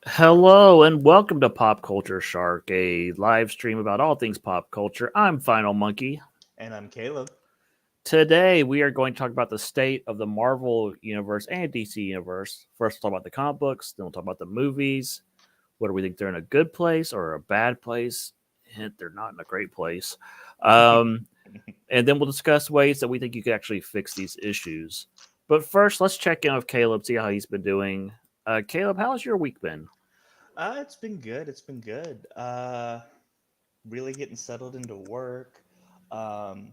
Hello and welcome to Pop Culture Shark, a live stream about all things pop culture. I'm Final Monkey. And I'm Caleb. Today we are going to talk about the state of the Marvel Universe and DC Universe. First, we'll talk about the comic books, then we'll talk about the movies. What do we think they're in a good place or a bad place? Hint, they're not in a great place. Um, and then we'll discuss ways that we think you could actually fix these issues. But first, let's check in with Caleb, see how he's been doing. Caleb, how's your week been? It's been good. It's been good. Really getting settled into work. Um,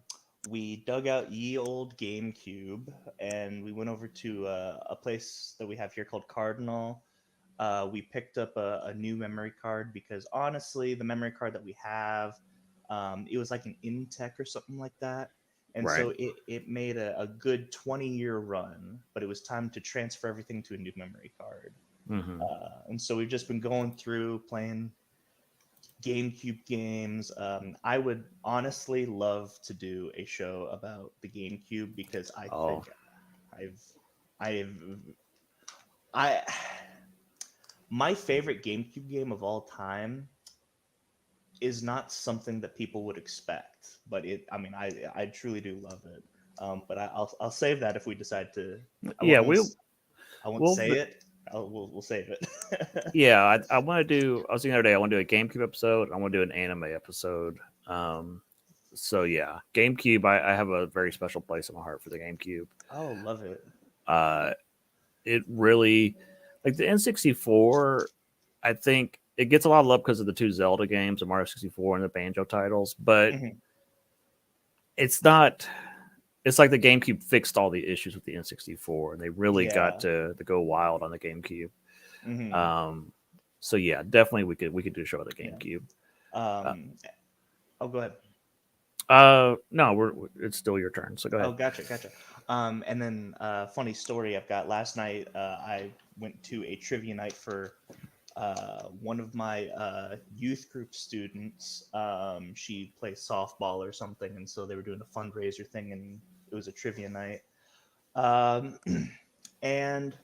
we dug out ye old GameCube and we went over to a place that we have here called Cardinal. We picked up a new memory card because honestly, the memory card that we have, it was like an Intech or something like that. And Right. so it made a good 20-year run, but it was time to transfer everything to a new memory card. Mm-hmm. And so we've just been going through playing GameCube games. I would honestly love to do a show about the GameCube because I Oh, think I've, I've, I, my favorite GameCube game of all time is not something that people would expect, but I truly do love it. I'll save that if we decide to. I yeah, won't, we I won't will. say it. We'll save it. Yeah, I want to do. I was thinking the other day. I want to do a GameCube episode. I want to do an anime episode. Um, so yeah, GameCube. I have a very special place in my heart for the GameCube. Oh, love it. Uh, it really, like the N64. I think it gets a lot of love because of the two Zelda games, the Mario 64 and the Banjo titles. But Mhm. it's not. It's like the GameCube fixed all the issues with the N64, and they really got Yeah. to go wild on the GameCube. Hmm. Um, so yeah, definitely we could do a show on the Yeah. GameCube. Uh, Um. Oh, go ahead. no, it's still your turn. So go Oh, ahead. gotcha, gotcha. And then funny story I've got. Last night, I went to a trivia night for one of my youth group students. She plays softball or something, and so they were doing a fundraiser thing, and it was a trivia night. Um, and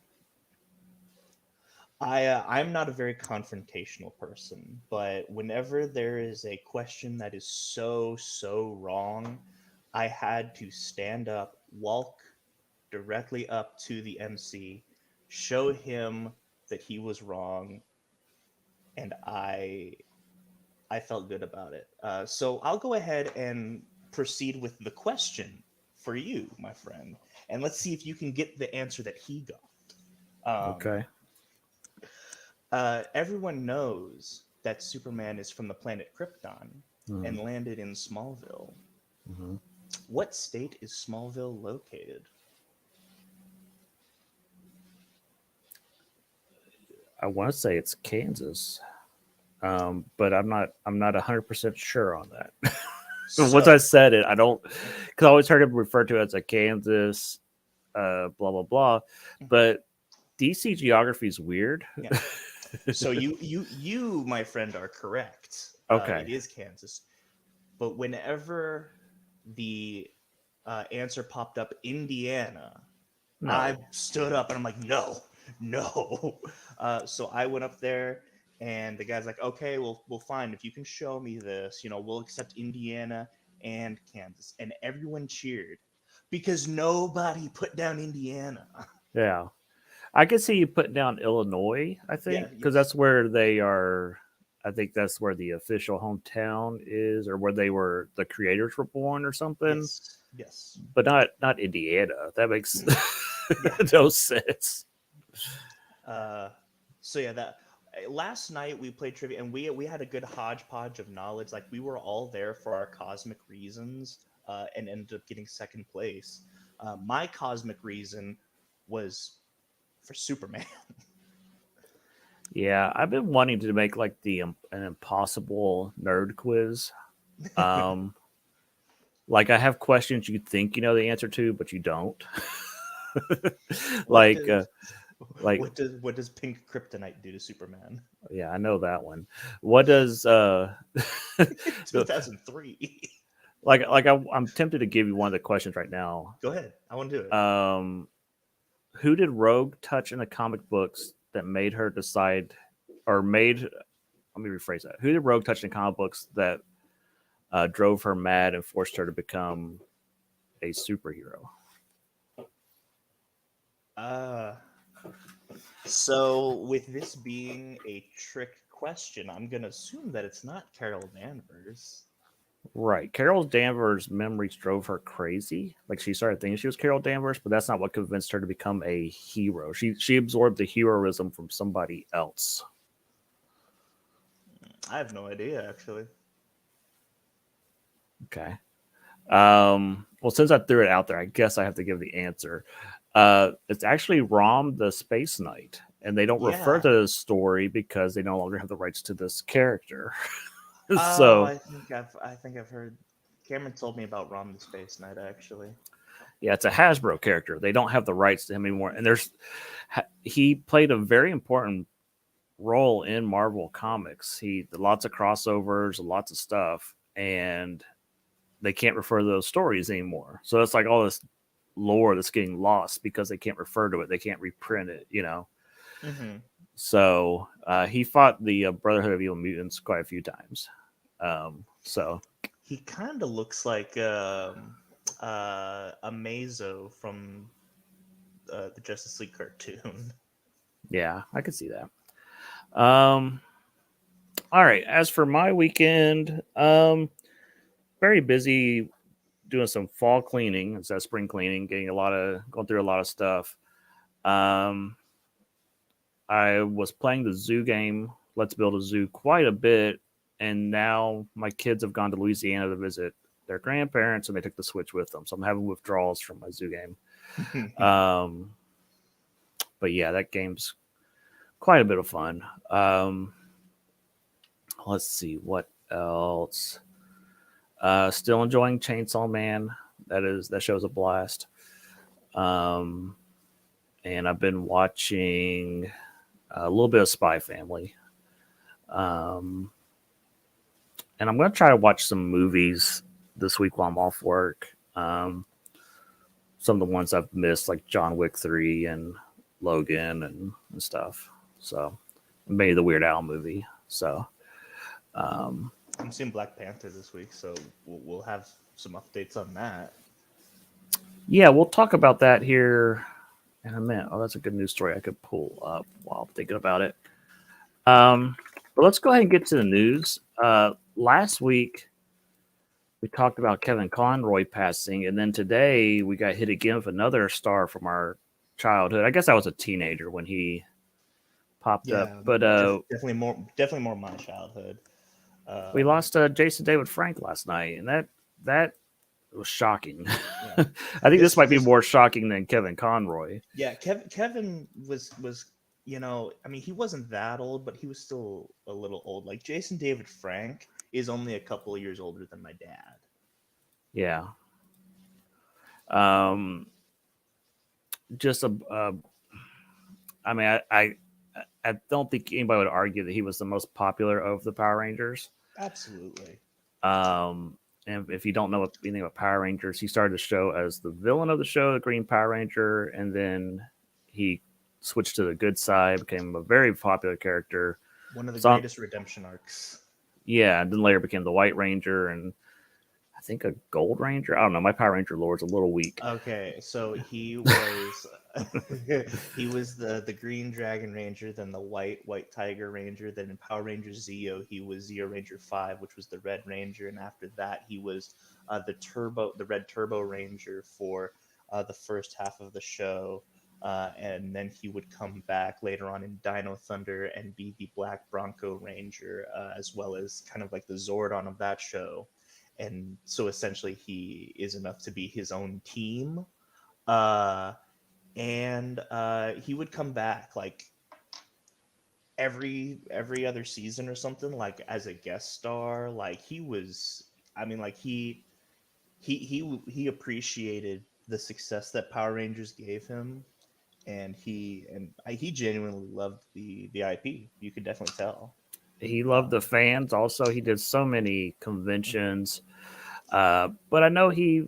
I'm not a very confrontational person, but whenever there is a question that is so wrong, I had to stand up, walk directly up to the MC, show him that he was wrong, and I felt good about it. So I'll go ahead and proceed with the question for you, my friend, and let's see if you can get the answer that he got. Um, Okay. Everyone knows that Superman is from the planet Krypton Mm-hmm. and landed in Smallville. Mm-hmm. What state is Smallville located? I want to say it's Kansas, but I'm not 100% sure on that. Once I So, said it, I don't because I always heard it referred to as a Kansas, blah blah blah. But DC geography is weird. yeah. So you, my friend, are correct. It Okay. is Kansas. But whenever the answer popped up, Indiana, I No. stood up and I'm like, no, no. So I went up there, and the guy's like, okay, we'll fine. If you can show me this, we'll accept Indiana and Kansas. And everyone cheered because nobody put down Indiana. Yeah. I could see you putting down Illinois, I Yeah. think, because that's where they are. I think that's where the official hometown is, or where they were the creators were born, or something. Yes. Yes. But not Indiana. That makes Yeah. no sense. Uh, so yeah, that last night we played trivia, and we had a good hodgepodge of knowledge. Like we were all there for our cosmic reasons, and ended up getting second place. My cosmic reason was for Superman. Yeah, I've been wanting to make like the an impossible nerd quiz. Um, like I have questions you think you know the answer to, but you don't. what like, does like what does pink kryptonite do to Superman? yeah, I know that one. What does 2003. I'm tempted to give you one of the questions right now. Go ahead, I want to do it. Um, who did Rogue touch in the comic books that made her decide or made. Let me rephrase that. Who did Rogue touch in comic books that drove her mad and forced her to become a superhero? So with this being a trick question, I'm gonna assume that it's not Carol Danvers. Right. Carol Danvers' memories drove her crazy. Like she started thinking she was Carol Danvers, but that's not what convinced her to become a hero. She absorbed the heroism from somebody else. I have no idea, actually. Okay. Well, since I threw it out there, I guess I have to give the answer. It's actually Rom the Space Knight, and they don't refer Yeah. to the story because they no longer have the rights to this character. Oh, So I think I've heard. Cameron told me about Rom the Space Knight, actually. yeah, it's a Hasbro character. They don't have the rights to him anymore, and he played a very important role in Marvel Comics. He lots of crossovers, lots of stuff, and they can't refer to those stories anymore. So it's like all this lore that's getting lost because they can't refer to it. They can't reprint it, you know. Mm-hmm. So he fought the Brotherhood of Evil Mutants quite a few times. So He kind of looks like a Mazo from the Justice League cartoon. yeah, I could see that. Um, all right. As for my weekend, very busy doing some fall cleaning instead of spring cleaning, going through a lot of stuff. Um, I was playing the zoo game, Let's Build a Zoo, quite a bit, and now my kids have gone to Louisiana to visit their grandparents, and they took the Switch with them, so I'm having withdrawals from my zoo game. But yeah, that game's quite a bit of fun. Let's see what else. Still enjoying Chainsaw Man. That show's a blast. Um, and I've been watching a little bit of Spy Family. Um, and I'm going to try to watch some movies this week while I'm off work. Some of the ones I've missed, like John Wick 3 and Logan and stuff. So, maybe the Weird Al movie. So, I'm seeing Black Panther this week, so we'll have some updates on that. yeah, we'll talk about that here in a minute. Oh, that's a good news story I could pull up while I'm thinking about it. But let's go ahead and get to the news. Last week, we talked about Kevin Conroy passing, and then today we got hit again with another star from our childhood. I guess I was a teenager when he popped up, but definitely more my childhood. we lost Jason David Frank last night, and that was shocking. Yeah. I think this might be more shocking than Kevin Conroy. Yeah, Kevin was I mean, he wasn't that old, but he was still a little old. Like Jason David Frank is only a couple of years older than my dad. Yeah. Just I mean, I don't think anybody would argue that he was the most popular of the Power Rangers. Absolutely. And if you don't know anything about Power Rangers, he started the show as the villain of the show, the Green Power Ranger, and then he switched to the good side, became a very popular character. One of the greatest redemption arcs. Yeah, and then later became the White Ranger and I think a Gold Ranger. I don't know. My Power Ranger lore is a little weak. Okay, so he was he was the Green Dragon Ranger, then the White Tiger Ranger, then in Power Ranger Zeo he was Zeo Ranger 5, which was the Red Ranger, and after that he was the Red Turbo Ranger for the first half of the show. And then he would come back later on in Dino Thunder and be the Black Bronco Ranger, as well as kind of like the Zordon of that show. And so essentially he is enough to be his own team. And he would come back like every other season or something, like as a guest star. Like he was, I mean, like he appreciated the success that Power Rangers gave him, and he genuinely loved the IP. You could definitely tell. He loved the fans. Also, he did so many conventions, but I know he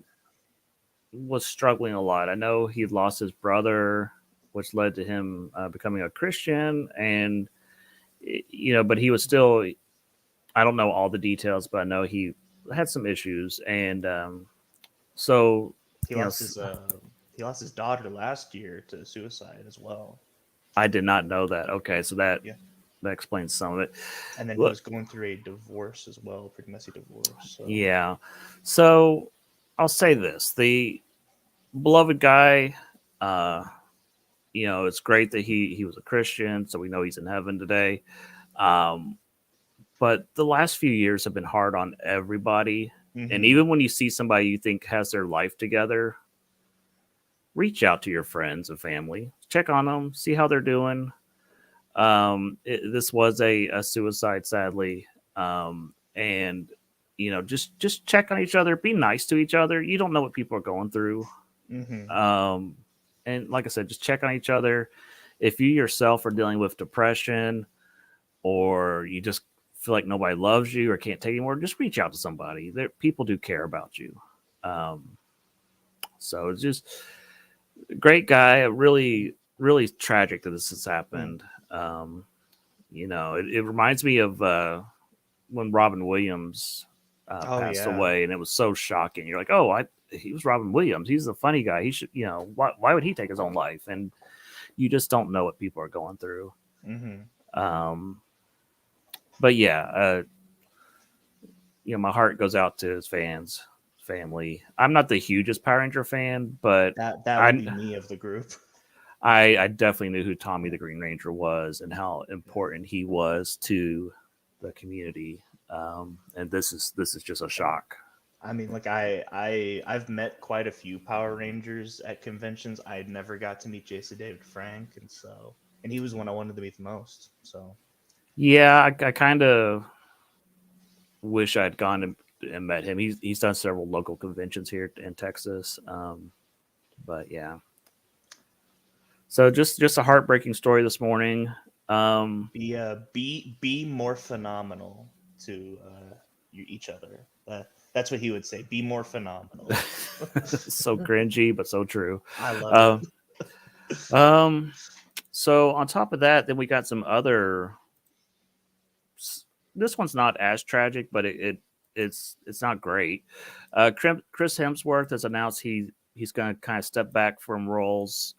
was struggling a lot. I know he lost his brother, which led to him becoming a Christian, and but he was still. I don't know all the details, but I know he had some issues, and so He you know, lost his he lost his daughter last year to suicide as well. I did not know that. Okay, so that Yeah. that explains some of it. And then he Look, was going through a divorce as well, pretty messy divorce. So yeah. So I'll say this: the beloved guy. Uh, it's great that he was a Christian, so we know he's in heaven today. Um, but the last few years have been hard on everybody. And mm-hmm. even when you see somebody you think has their life together, reach out to your friends and family, check on them, see how they're doing. This was a suicide, sadly, and just check on each other, be nice to each other. You don't know what people are going through, Mm-hmm. and like I said, just check on each other. If you yourself are dealing with depression, or you just feel like nobody loves you or can't take anymore, just reach out to somebody. People do care about you. So it's just a great guy. Really, really tragic that this has happened. It reminds me of when Robin Williams Oh passed yeah. away, and it was so shocking. You're like, oh, he was Robin Williams. He's a funny guy. He should, why would he take his own life? And you just don't know what people are going through. Mm-hmm. Um, but yeah, my heart goes out to his family. I'm not the hugest Power Ranger fan, but That would I be me of the group. I definitely knew who Tommy the Green Ranger was and how important he was to the community. And this is just a shock. I mean, like I've met quite a few Power Rangers at conventions. I never got to meet Jason David Frank, and he was the one I wanted to meet the most. So Yeah, I kind of wish I'd gone and met him. He's done several local conventions here in Texas. But yeah, so just a heartbreaking story this morning. be more phenomenal to each other. That's what he would say. Be more phenomenal. So cringy, but so true. I love Uh, it. um, so on top of that, then we got some other. This one's not as tragic, but it's not great. Chris Hemsworth has announced he's going to kind of step back from roles.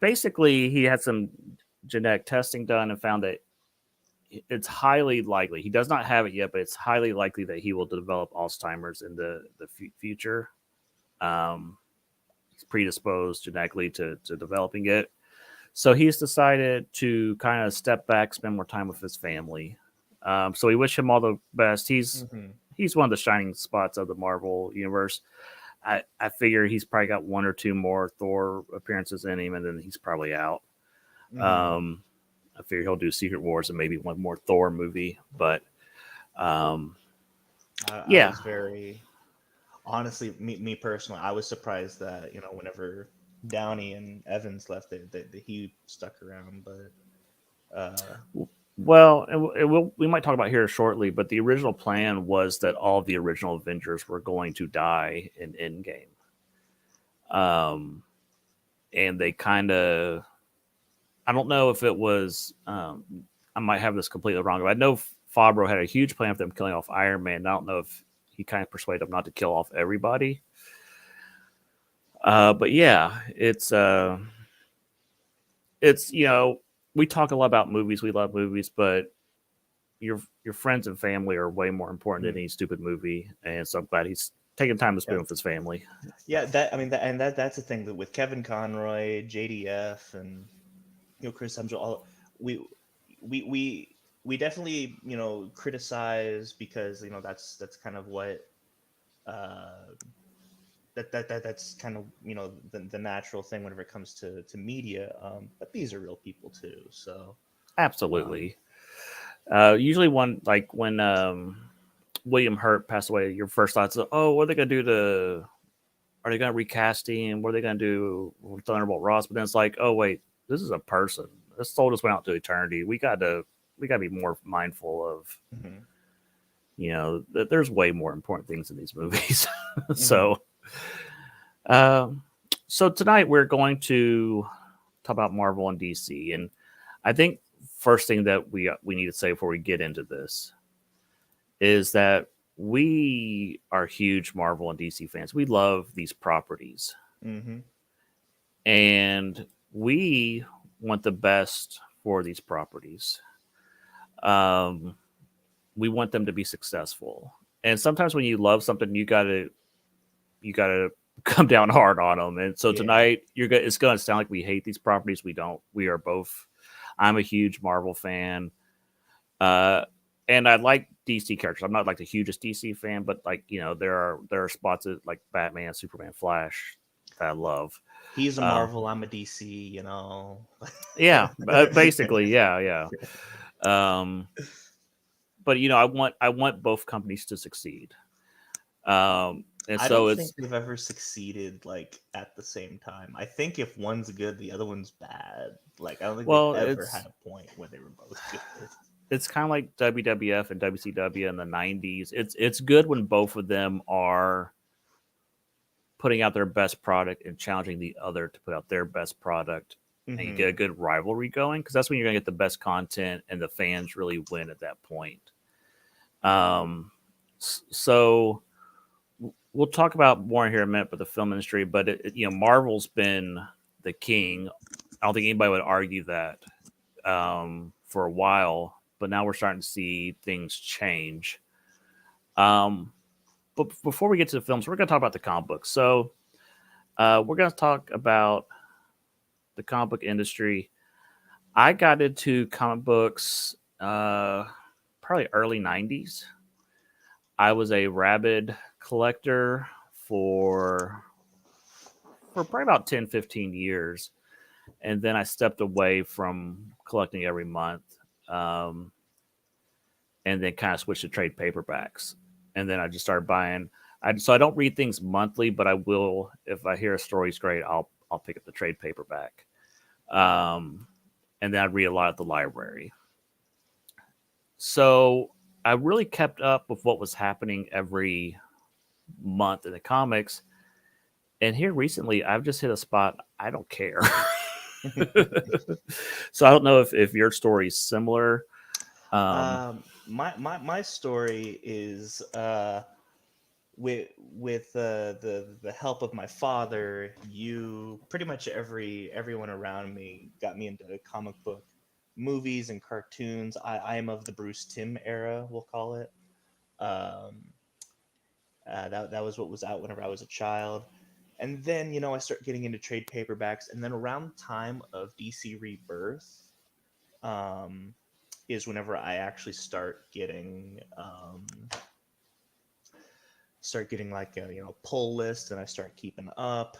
Basically, he had some genetic testing done and found that it's highly likely, he does not have it yet, but it's highly likely that he will develop Alzheimer's in the future. He's predisposed genetically to developing it. So he's decided to kind of step back, spend more time with his family. So we wish him all the best. Mm-hmm. He's one of the shining spots of the Marvel universe. I figure he's probably got one or two more Thor appearances in him, and then he's probably out. Mm-hmm. I figure he'll do Secret Wars and maybe one more Thor movie. But I yeah, was very honestly, me personally, I was surprised that whenever Downey and Evans left, that he stuck around. But well, we might talk about here shortly, but the original plan was that all of the original Avengers were going to die in Endgame. And they kind of, I don't know if it was, I might have this completely wrong, but I know Favreau had a huge plan for them killing off Iron Man. I don't know if he kind of persuaded them not to kill off everybody. But yeah, it's we talk a lot about movies. We love movies, but your friends and family are way more important than any stupid movie. And so I'm glad he's taking time to spend with his family. Yeah, that's the thing that with Kevin Conroy, JDF, and Chris Hemsworth, we definitely criticize because that's kind of what that's kind of the natural thing whenever it comes to media. But these are real people too, so Absolutely. Usually, when William Hurt passed away, your first thoughts are, oh, what are they going to do to? Are they going to recast him? What are they going to do with Thunderbolt Ross? But then it's like, oh wait, this is a person. This soul just went out to eternity. We got to be more mindful of, that there's way more important things in these movies. So, so tonight we're going to talk about Marvel and DC, and I think first thing that we need to say before we get into this is that we are huge Marvel and DC fans. We love these properties, Mm-hmm. and we want the best for these properties. Um, we want them to be successful. And sometimes when you love something, you gotta come down hard on them. And so Yeah. tonight, it's gonna sound like we hate these properties. We don't. We are both. I'm a huge Marvel fan, and I like DC characters. I'm not like the hugest DC fan, but like there are spots that, like Batman, Superman, Flash that I love. He's a Uh, Marvel, I'm a DC, you know. yeah, basically, yeah. Um, but I want both companies to succeed. And I so don't think it's they've ever succeeded like at the same time. I think if one's good, the other one's bad. Like I don't think they've well, ever had a point where they were both good. it's kind of like WWF and WCW in the '90s. It's good when both of them are putting out their best product and challenging the other to put out their best product, and you Mm-hmm. get a good rivalry going, because that's when you're gonna get the best content and the fans really win at that point. Um, so we'll talk about more here in a minute, but the film industry, but Marvel's been the king. I don't think anybody would argue that for a while, but now we're starting to see things change. But before we get to the films, we're going to talk about the comic books. So we're going to talk about the comic book industry. I got into comic books probably early '90s. I was a rabid collector for probably about 10, 15 years. And then I stepped away from collecting every month, um, and then kind of switched to trade paperbacks. And then I just started buying. So I don't read things monthly, but I will, if I hear a story's great, I'll pick up the trade paperback. Um, and then I read a lot at the library. So I really kept up with what was happening every month in the comics. And here recently, I've just hit a spot. I don't care. So I don't know if your story is similar. My story is with the help of my father, you pretty much everyone around me got me into comic book movies and cartoons. I am of the Bruce Timm era, we'll call it. Um, that was what was out whenever I was a child. And then, I start getting into trade paperbacks. And then around the time of DC Rebirth, um, is whenever I actually start getting like a pull list, and I start keeping up.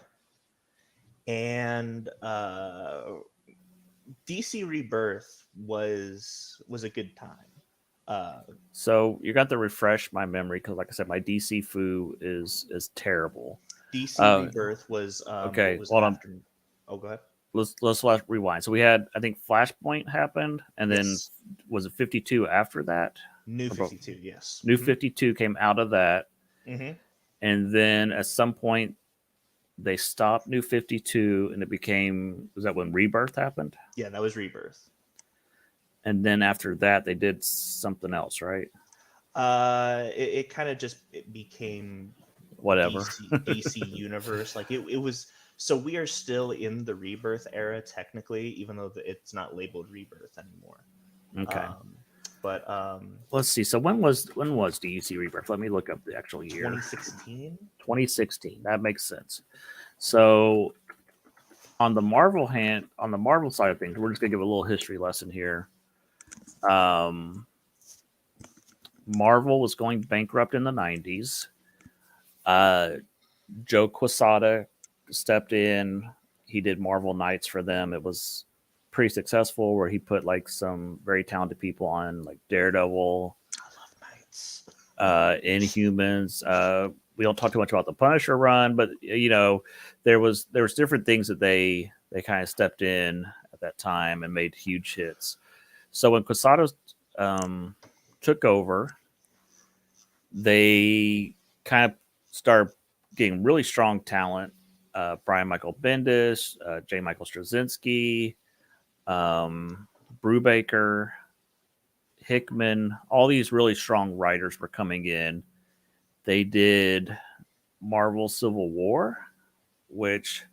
And DC Rebirth was a good time. So you got to refresh my memory, because, like I said, my DC foo is terrible. DC Uh, Rebirth was okay, what was hold on. after. Oh, go ahead. Let's rewind. So we had, I think, Flashpoint happened, and then Yes. was it 52 after that? New 52, yes. New 52 came out of that, Mm-hmm. and then at some point they stopped New 52, and was that when Rebirth happened? Yeah, that was Rebirth. And then after that they did something else, right? It kind of just became Whatever. DC Universe. Like it was. So we are still in the Rebirth era technically, even though it's not labeled Rebirth anymore. Okay. But Let's see. So when was DC Rebirth? Let me look up the actual year. 2016. 2016. That makes sense. So on the Marvel side of things, we're just gonna give a little history lesson here. Marvel was going bankrupt in the '90s. Joe Quesada stepped in. He did Marvel Knights for them. It was pretty successful, where he put like some very talented people on, like Daredevil, I love Knights. Inhumans. We don't talk too much about the Punisher run, but there was different things that they kind of stepped in at that time and made huge hits. So when Quesada took over, they kind of started getting really strong talent. Brian Michael Bendis, J. Michael Straczynski, Brubaker, Hickman, all these really strong writers were coming in. They did Marvel Civil War, which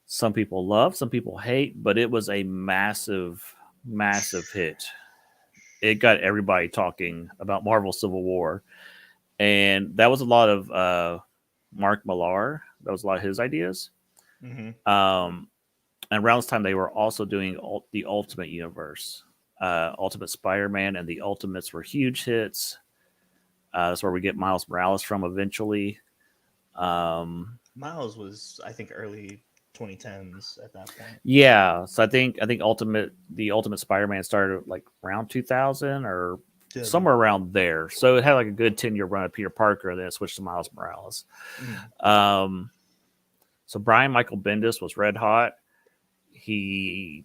some people love, some people hate, but it was a massive, massive hit. It got everybody talking about Marvel Civil War. And that was a lot of Mark Millar. That was a lot of his ideas. Mm-hmm. And around this time, they were also doing the Ultimate Universe. Ultimate Spider-Man and the Ultimates were huge hits. That's where we get Miles Morales from eventually. Miles was, I think, early 2010s at that point. Yeah, so I think the Ultimate Spider-Man started like around 2000 or somewhere around there. So it had like a good 10-year run of Peter Parker, and then it switched to Miles Morales. So Brian Michael Bendis was red hot. He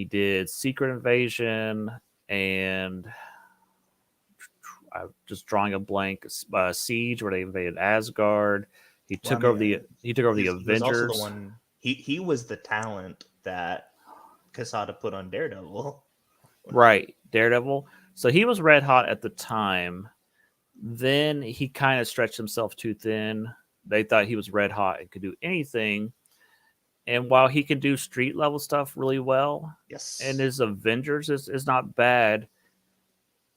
did Secret Invasion and I'm just drawing a blank. Siege, where they invaded Asgard. He took over the Avengers. He was also the one. He was the talent that Quesada put on Daredevil. Right, Daredevil. So he was red hot at the time. Then he kind of stretched himself too thin. They thought he was red hot and could do anything. And while he can do street level stuff really well, yes, and his Avengers is not bad,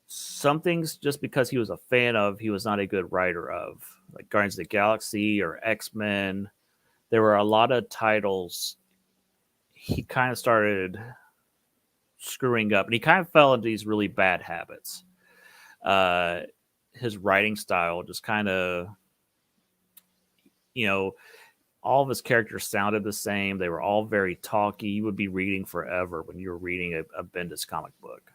some things just because he was a fan of, he was not a good writer of, like Guardians of the Galaxy or X-Men. There were a lot of titles he kind of started screwing up, and he kind of fell into these really bad habits. His writing style just kind of, all of his characters sounded the same. They were all very talky. You would be reading forever when you were reading a Bendis comic book.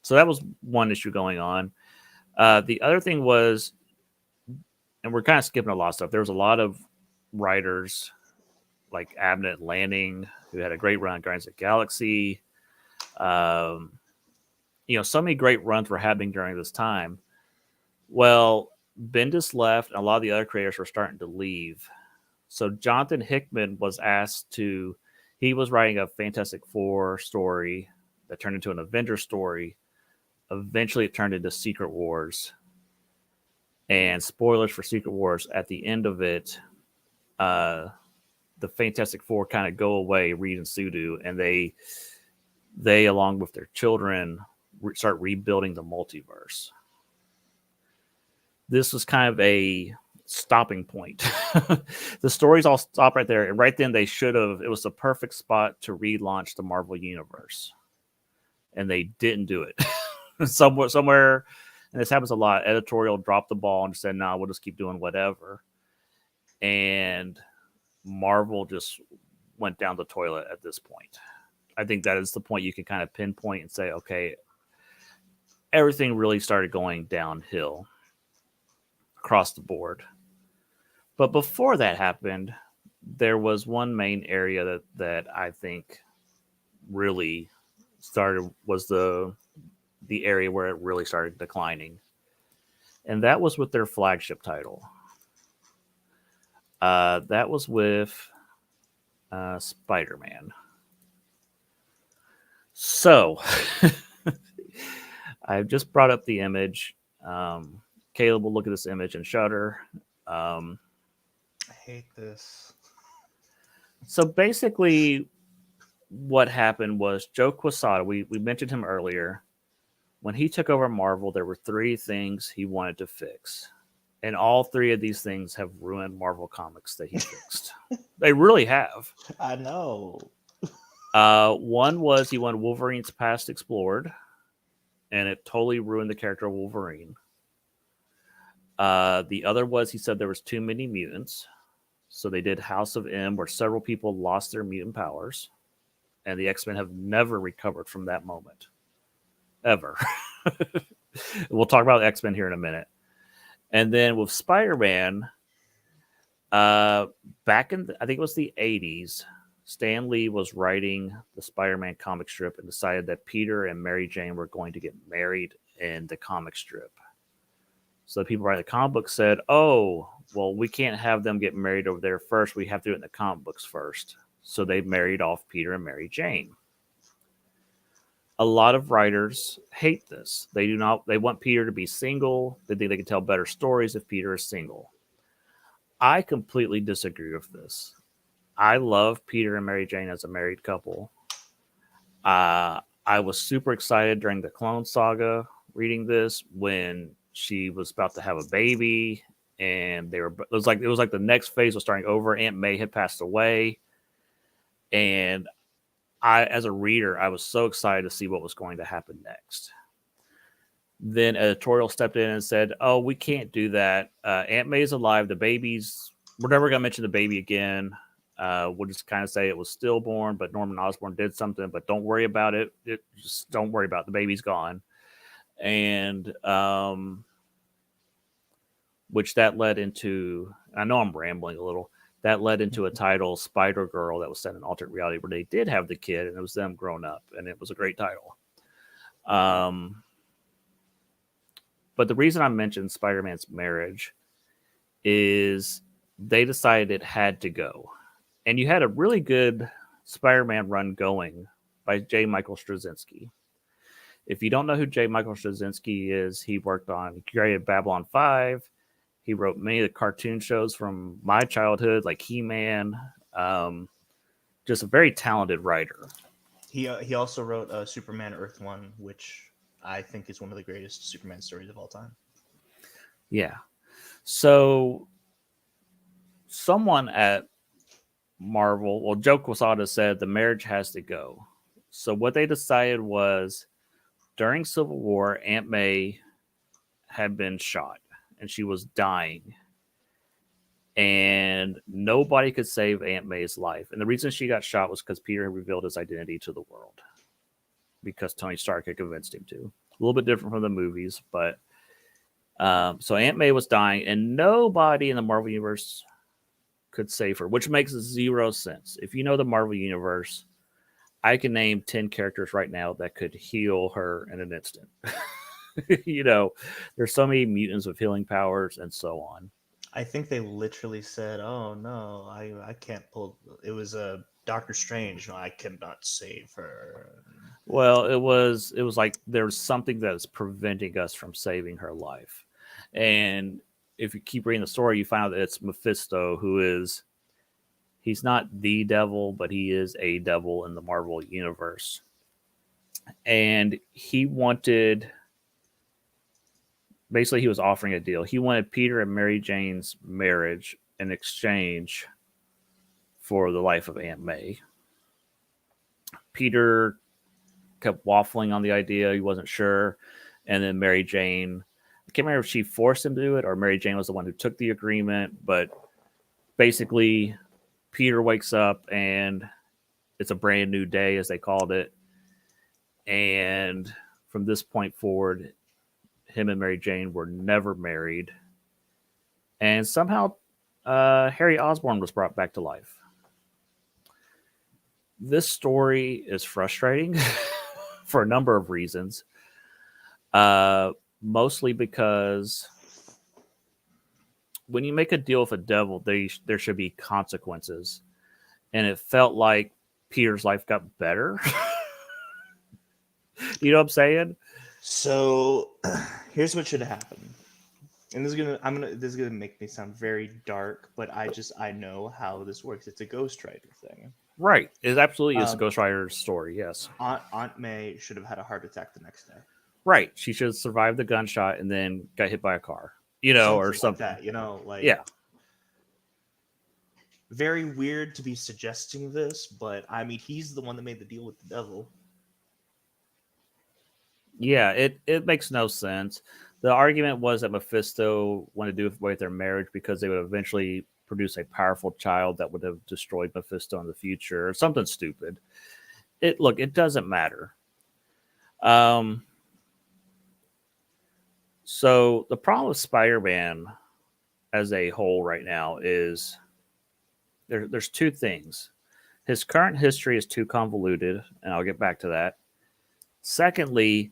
So that was one issue going on. The other thing was, and we're kind of skipping a lot of stuff. There was a lot of writers like Abnett Lanning, who had a great run on Guardians of the Galaxy. So many great runs were happening during this time. Well, Bendis left, and a lot of the other creators were starting to leave. So Jonathan Hickman was asked to, he was writing a Fantastic Four story that turned into an Avengers story. Eventually it turned into Secret Wars. And spoilers for Secret Wars, at the end of it, the Fantastic Four kind of go away, Reed and Sudu, and they along with their children start rebuilding the multiverse. This was kind of a stopping point. The stories all stop right there, and right then it was the perfect spot to relaunch the Marvel Universe, and they didn't do it. somewhere, and this happens a lot, editorial dropped the ball and said, "Nah, we'll just keep doing whatever," and Marvel just went down the toilet at this point. I think that is the point you can kind of pinpoint and say, okay, everything really started going downhill across the board. But before that happened, there was one main area that I think really was the area where it really started declining. And that was with their flagship title. That was with Spider-Man. So I've just brought up the image. Caleb will look at this image and shudder. I hate this. So basically, what happened was Joe Quesada, we mentioned him earlier. When he took over Marvel, there were 3 things he wanted to fix. And all 3 of these things have ruined Marvel Comics that he fixed. They really have. I know. One was he wanted Wolverine's past explored, and it totally ruined the character of Wolverine. The other was he said there was too many mutants. So they did House of M, where several people lost their mutant powers. And the X-Men have never recovered from that moment. Ever. We'll talk about X-Men here in a minute. And then with Spider-Man, back in, I think it was the 80s, Stan Lee was writing the Spider-Man comic strip and decided that Peter and Mary Jane were going to get married in the comic strip. So the people writing the comic book said, oh, well, we can't have them get married over there first. We have to do it in the comic books first. So they married off Peter and Mary Jane. A lot of writers hate this. They do not. They want Peter to be single. They think they can tell better stories if Peter is single. I completely disagree with this. I love Peter and Mary Jane as a married couple. I was super excited during the Clone Saga reading this when she was about to have a baby, and it was like the next phase was starting over. Aunt May had passed away, and I, as a reader, I was so excited to see what was going to happen next. Then editorial stepped in and said, "Oh, we can't do that. Aunt May's alive. The baby's we're never going to mention the baby again. We'll just kind of say it was stillborn, but Norman Osborn did something. But don't worry about it. Just don't worry about it. The baby's gone." And which that led into. I know I'm rambling a little. That led into a title, Spider Girl, that was set in alternate reality where they did have the kid, and it was them grown up, and it was a great title. But the reason I mentioned Spider-Man's marriage is they decided it had to go. And you had a really good Spider-Man run going by J. Michael Straczynski. If you don't know who J. Michael Straczynski is, he created Babylon 5. He wrote many of the cartoon shows from my childhood, like He-Man. Just a very talented writer. He also wrote Superman Earth 1, which I think is one of the greatest Superman stories of all time. Yeah. So someone at Marvel, well, Joe Quesada said the marriage has to go. So what they decided was during Civil War, Aunt May had been shot and she was dying. And nobody could save Aunt May's life. And the reason she got shot was because Peter had revealed his identity to the world. Because Tony Stark had convinced him to. A little bit different from the movies, but so Aunt May was dying, and nobody in the Marvel Universe could save her, which makes zero sense. If you know the Marvel Universe, I can name 10 characters right now that could heal her in an instant. There's so many mutants with healing powers and so on. I think they literally said, "Oh no, I can't pull." It was a Doctor Strange. No, I cannot save her. Well, it was like there's something that is preventing us from saving her life. And if you keep reading the story, you find out that it's Mephisto, he's not the devil, but he is a devil in the Marvel Universe. And he was offering a deal. He wanted Peter and Mary Jane's marriage in exchange for the life of Aunt May. Peter kept waffling on the idea. He wasn't sure. And then Mary Jane, I can't remember if she forced him to do it or Mary Jane was the one who took the agreement. But basically, Peter wakes up and it's a brand new day, as they called it. And from this point forward, him and Mary Jane were never married. And somehow Harry Osborn was brought back to life. This story is frustrating for a number of reasons. Mostly because when you make a deal with a devil, there should be consequences. And it felt like Peter's life got better. You know what I'm saying? So here's what should happen. And this is gonna make me sound very dark, but I know how this works. It's a ghostwriter thing. Right. It absolutely is a Ghost Rider's story, yes. Aunt May should have had a heart attack the next day. Right. She should have survived the gunshot and then got hit by a car, or something. Like that, yeah. Very weird to be suggesting this, but I mean, he's the one that made the deal with the devil. Yeah, it makes no sense. The argument was that Mephisto wanted to do away with their marriage because they would eventually produce a powerful child that would have destroyed Mephisto in the future, or something stupid. It doesn't matter. So the problem with Spider-Man as a whole right now is there's two things. His current history is too convoluted, and I'll get back to that. Secondly,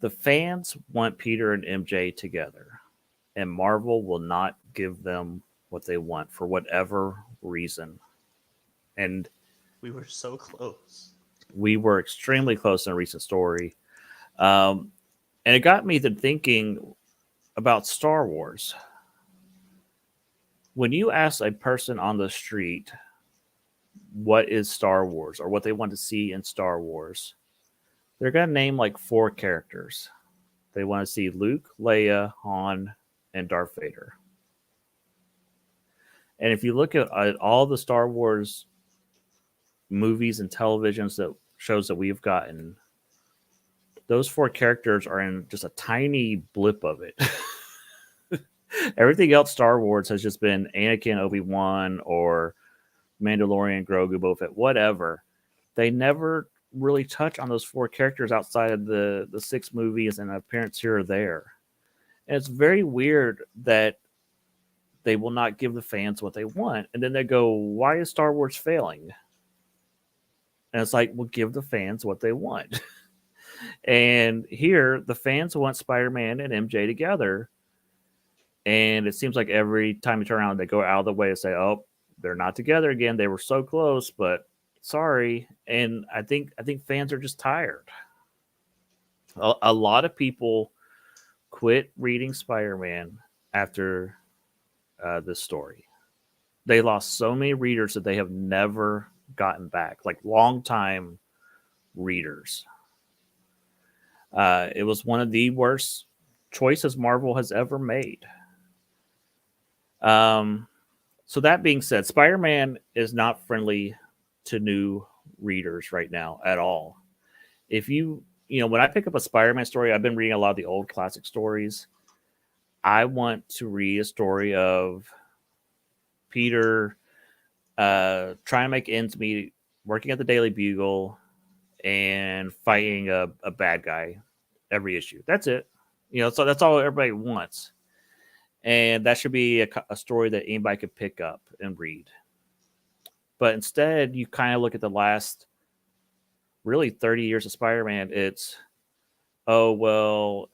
the fans want Peter and MJ together, and Marvel will not give them what they want for whatever reason. And We were so close. We were extremely close in a recent story. Um, and it got me to thinking about Star Wars. When you ask a person on the street what is Star Wars or what they want to see in Star Wars, they're going to name like 4 characters. They want to see Luke, Leia, Han, and Darth Vader. And if you look at all the Star Wars movies and televisions that shows that we've gotten, those 4 characters are in just a tiny blip of it. Everything else Star Wars has just been Anakin, Obi-Wan, or Mandalorian, Grogu, Boba Fett, whatever. They never really touch on those 4 characters outside of the 6 movies and an appearance here or there. And it's very weird that they will not give the fans what they want. And then they go, why is Star Wars failing? And it's like, well, give the fans what they want. And here, the fans want Spider-Man and MJ together. And it seems like every time you turn around, they go out of the way to say, oh, they're not together again. They were so close, but sorry. And I think fans are just tired. A lot of people quit reading Spider-Man after this story. They lost so many readers that they have never gotten back, like longtime readers. It was one of the worst choices Marvel has ever made. So that being said, Spider-Man is not friendly to new readers right now at all. If when I pick up a Spider-Man story, I've been reading a lot of the old classic stories. I want to read a story of Peter trying to make ends meet, working at the Daily Bugle, and fighting a bad guy every issue. That's it. So that's all everybody wants. And that should be a story that anybody could pick up and read. But instead, you kind of look at the last really 30 years of Spider-Man. It's, oh, well,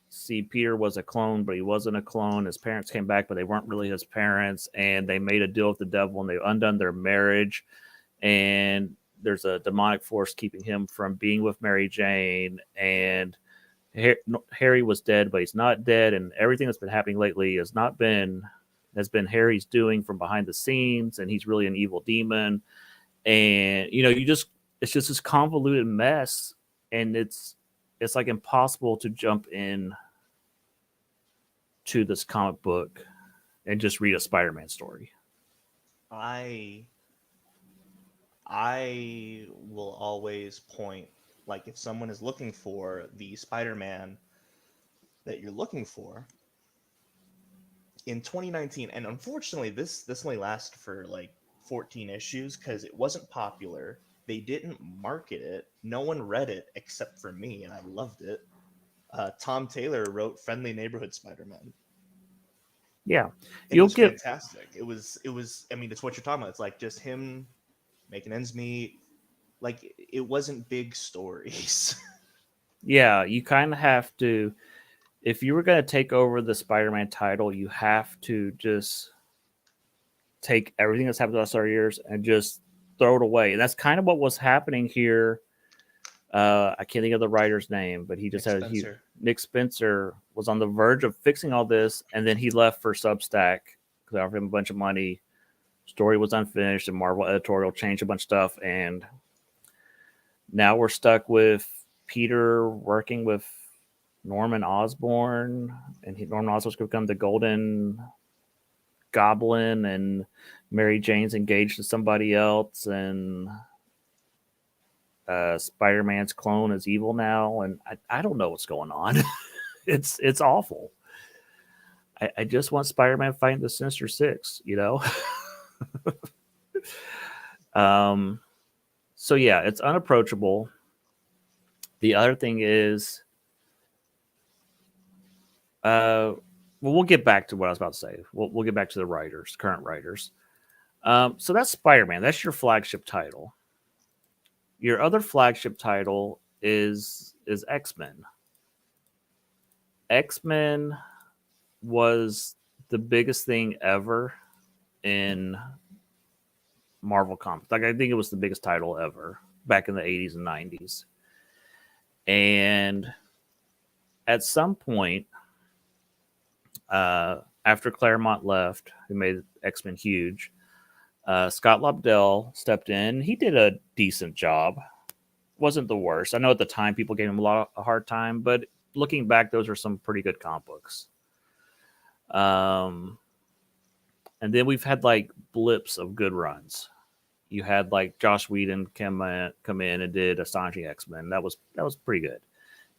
see, Peter was a clone, but he wasn't a clone. His parents came back, but they weren't really his parents. And they made a deal with the devil and they undone their marriage. And there's a demonic force keeping him from being with Mary Jane. And Harry was dead, but he's not dead, and everything that's been happening lately has been Harry's doing from behind the scenes, and he's really an evil demon. And it's just this convoluted mess, and it's like impossible to jump in to this comic book and just read a Spider-Man story. I will always point, like, if someone is looking for the Spider-Man that you're looking for in 2019, and unfortunately this only lasted for like 14 issues because it wasn't popular. They didn't market it. No one read it except for me, and I loved it. Tom Taylor wrote Friendly Neighborhood Spider-Man. Yeah, it was fantastic. It was. I mean, it's what you're talking about. It's like just him making ends meet. Like, it wasn't big stories. Yeah, you kind of have to, if you were going to take over the Spider-Man title, you have to just take everything that's happened the last 30 years and just throw it away. And that's kind of what was happening here. I can't think of the writer's name, but he just Nick Spencer was on the verge of fixing all this, and then he left for Substack because they offered him a bunch of money. Story was unfinished, and Marvel editorial changed a bunch of stuff, and now we're stuck with Peter working with Norman Osborn, and Norman Osborn's going to become the Golden Goblin, and Mary Jane's engaged to somebody else, and Spider-Man's clone is evil now, and I don't know what's going on. It's awful. I just want Spider-Man fighting the Sinister Six, So yeah, it's unapproachable. The other thing is, we'll get back to what I was about to say. We'll get back to the writers, current writers. So that's Spider-Man. That's your flagship title. Your other flagship title is X-Men. X-Men was the biggest thing ever in Marvel comic. Like I think it was the biggest title ever back in the 80s and 90s. And at some point, after Claremont left, who made X-Men huge, Scott Lobdell stepped in. He did a decent job. Wasn't the worst. I know at the time people gave him a hard time, but looking back, those are some pretty good comic books. And then we've had like blips of good runs. You had like Joss Whedon come in and did Astonishing X-Men. That was pretty good.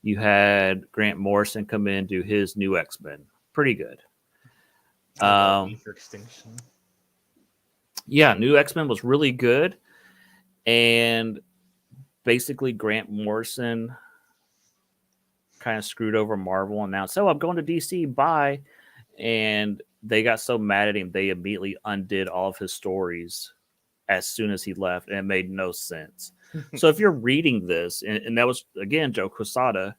You had Grant Morrison come in, do his new X-Men. Pretty good. For Extinction. Yeah, new X-Men was really good. And basically Grant Morrison kind of screwed over Marvel and announced, "Oh, I'm going to DC, bye." And they got so mad at him, they immediately undid all of his stories as soon as he left, and it made no sense. So if you're reading this, and that was, again, Joe Quesada,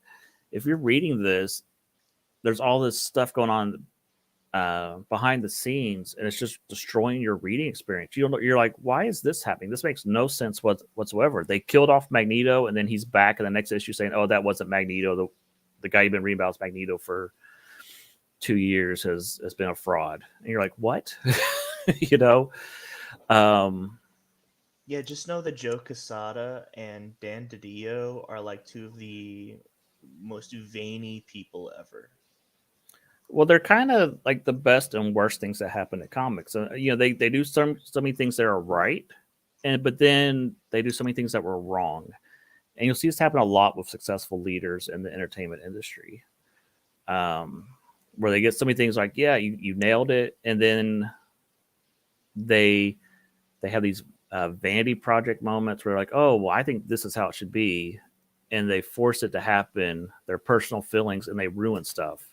if you're reading this, there's all this stuff going on behind the scenes, and it's just destroying your reading experience. You're like, why is this happening? This makes no sense whatsoever. They killed off Magneto, and then he's back in the next issue saying, "Oh, that wasn't Magneto. The guy you've been reading about is Magneto for 2 years has been a fraud." And you're like, what? you know? Yeah, just know that Joe Quesada and Dan DiDio are like two of the most veiny people ever. Well, they're kind of like the best and worst things that happen in comics. They do so many things that are right, but then they do so many things that were wrong. And you'll see this happen a lot with successful leaders in the entertainment industry, where they get so many things like, yeah, you nailed it, and then they have these vanity project moments where like, oh, well, I think this is how it should be, and they force it to happen, their personal feelings, and they ruin stuff.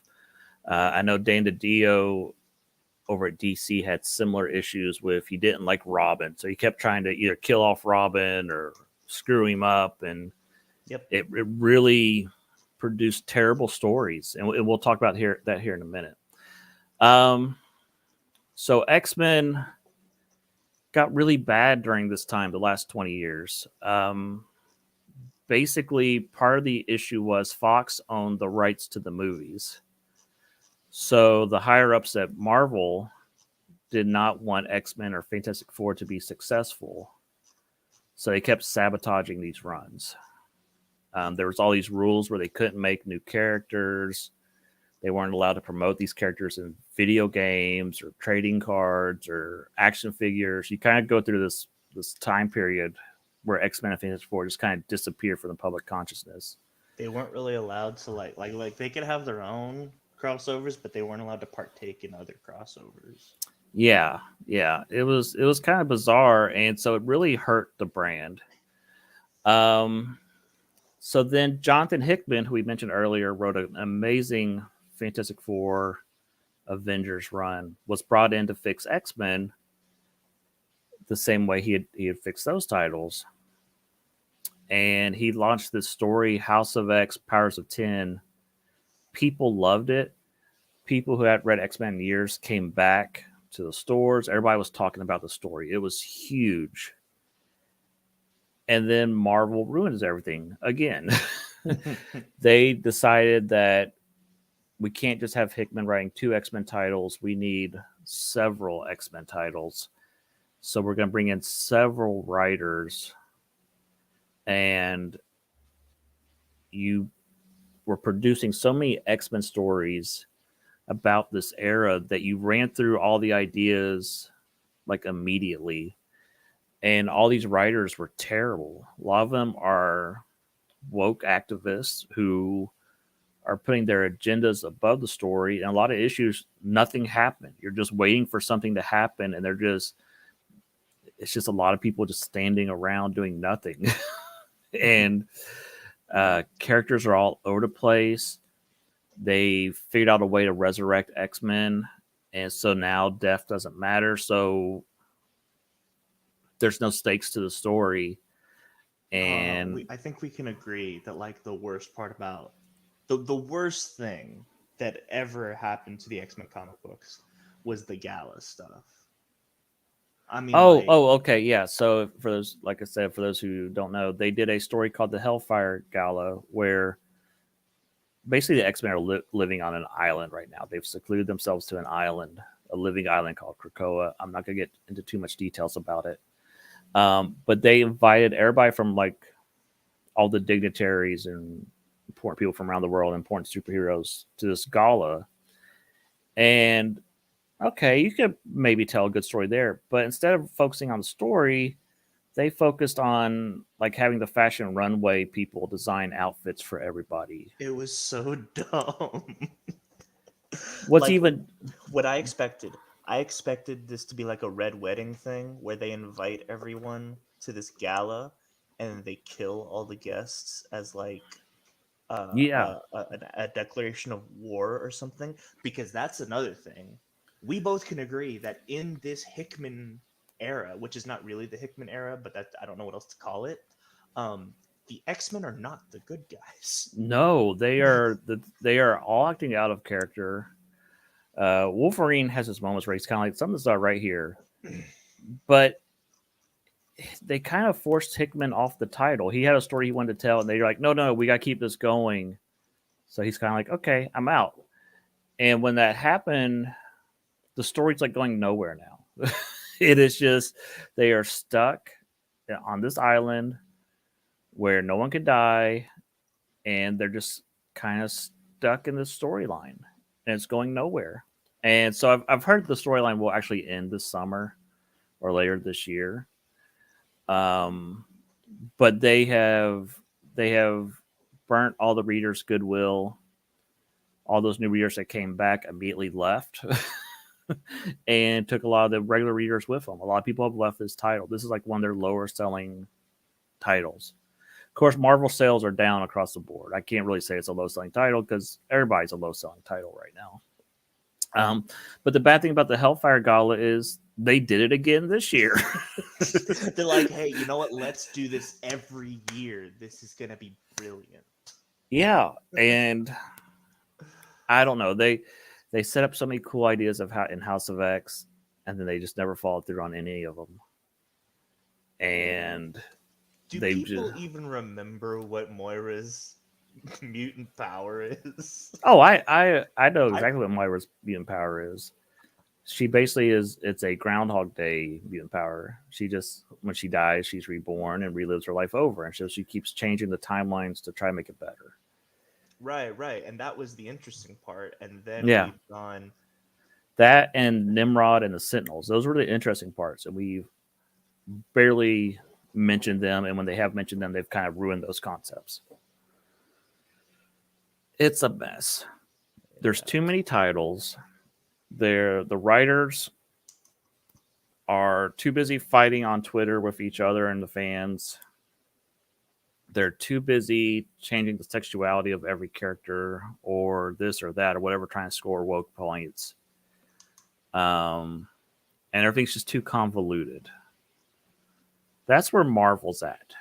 I know Dan DiDio over at DC had similar issues with, he didn't like Robin, so he kept trying to either kill off Robin or screw him up, and it really produced terrible stories, and we'll talk about that here in a minute. So X-Men got really bad during this time, the last 20 years. Basically, part of the issue was Fox owned the rights to the movies. So the higher-ups at Marvel did not want X-Men or Fantastic Four to be successful. So they kept sabotaging these runs. There was all these rules where they couldn't make new characters. They weren't allowed to promote these characters in video games or trading cards or action figures. You kind of go through this time period where X-Men and Fantastic Four just kind of disappear from the public consciousness. They weren't really allowed to like they could have their own crossovers, but they weren't allowed to partake in other crossovers. Yeah. It was kind of bizarre, and so it really hurt the brand. So then Jonathan Hickman, who we mentioned earlier, wrote an amazing Fantastic Four Avengers run, was brought in to fix X-Men the same way he had fixed those titles. And he launched this story, House of X, Powers of 10. People loved it. People who had read X-Men in years came back to the stores. Everybody was talking about the story. It was huge. And then Marvel ruins everything again. They decided that we can't just have Hickman writing 2 X-Men titles. We need several X-Men titles. So we're going to bring in several writers. And you were producing so many X-Men stories about this era that you ran through all the ideas like immediately. And all these writers were terrible. A lot of them are woke activists who are putting their agendas above the story. And a lot of issues, nothing happened. You're just waiting for something to happen. And it's just a lot of people just standing around doing nothing. And characters are all over the place. They figured out a way to resurrect X-Men. And so now death doesn't matter. So there's no stakes to the story. And I think we can agree that like the worst part about the worst thing that ever happened to the X-Men comic books was the Gala stuff. I mean, Oh, like, oh, okay, yeah. So for those, like I said, for those who don't know, they did a story called the Hellfire Gala, where basically the X-Men are living on an island right now. They've secluded themselves to an island, a living island called Krakoa. I'm not gonna get into too much details about it, but they invited everybody from like all the dignitaries and important people from around the world, important superheroes, to this gala. And okay, you could maybe tell a good story there, but instead of focusing on the story, they focused on like having the fashion runway people design outfits for everybody. it was so dumb. What's Like, even what I expected this to be like a red wedding thing where they invite everyone to this gala and they kill all the guests as like yeah, a declaration of war or something. Because that's another thing. We both can agree that in this Hickman era, which is not really the Hickman era, but that I don't know what else to call it, um, the X-Men are not the good guys. no, they are all acting out of character. Wolverine has his moments where he's kind of like something's not right here, but they kind of forced Hickman off the title. He had a story he wanted to tell, and they're like, no, no, we got to keep this going. So he's kind of like, okay, I'm out. And when that happened, the story's like going nowhere now. It is just they are stuck on this island where no one can die, and they're just kind of stuck in this storyline, and it's going nowhere. And so I've heard the storyline will actually end this summer or later this year. Um, but they have burnt all the readers' goodwill. All those new readers that came back immediately left and took a lot of the regular readers with them. A lot of people have left this title. This is like one of their lower selling titles. Of course, Marvel sales are down across the board. I can't really say it's a low selling title because everybody's a low selling title right now. But the bad thing about the Hellfire Gala is they did it again this year. They're like, hey, you know what? Let's do this every year. This is gonna be brilliant. Yeah, and I don't know. They set up so many cool ideas of how in House of X, and then they just never followed through on any of them. And Do they just people even remember what Moira's mutant power is? I know I exactly what Moira's mutant power is. She basically is it's a Groundhog Day mutant power. She just when she dies, she's reborn and relives her life over, and so she keeps changing the timelines to try to make it better. right, right, and that was the interesting part. And then Yeah, we've gone, that and Nimrod and the Sentinels. Those were the interesting parts, and we've barely mentioned them. And when they have mentioned them, they've kind of ruined those concepts. It's a mess. There's yeah, too many titles. The writers are too busy fighting on Twitter with each other and the fans. They're too busy changing the sexuality of every character or this or that or whatever, trying to score woke points. Um, and everything's just too convoluted. That's where Marvel's at.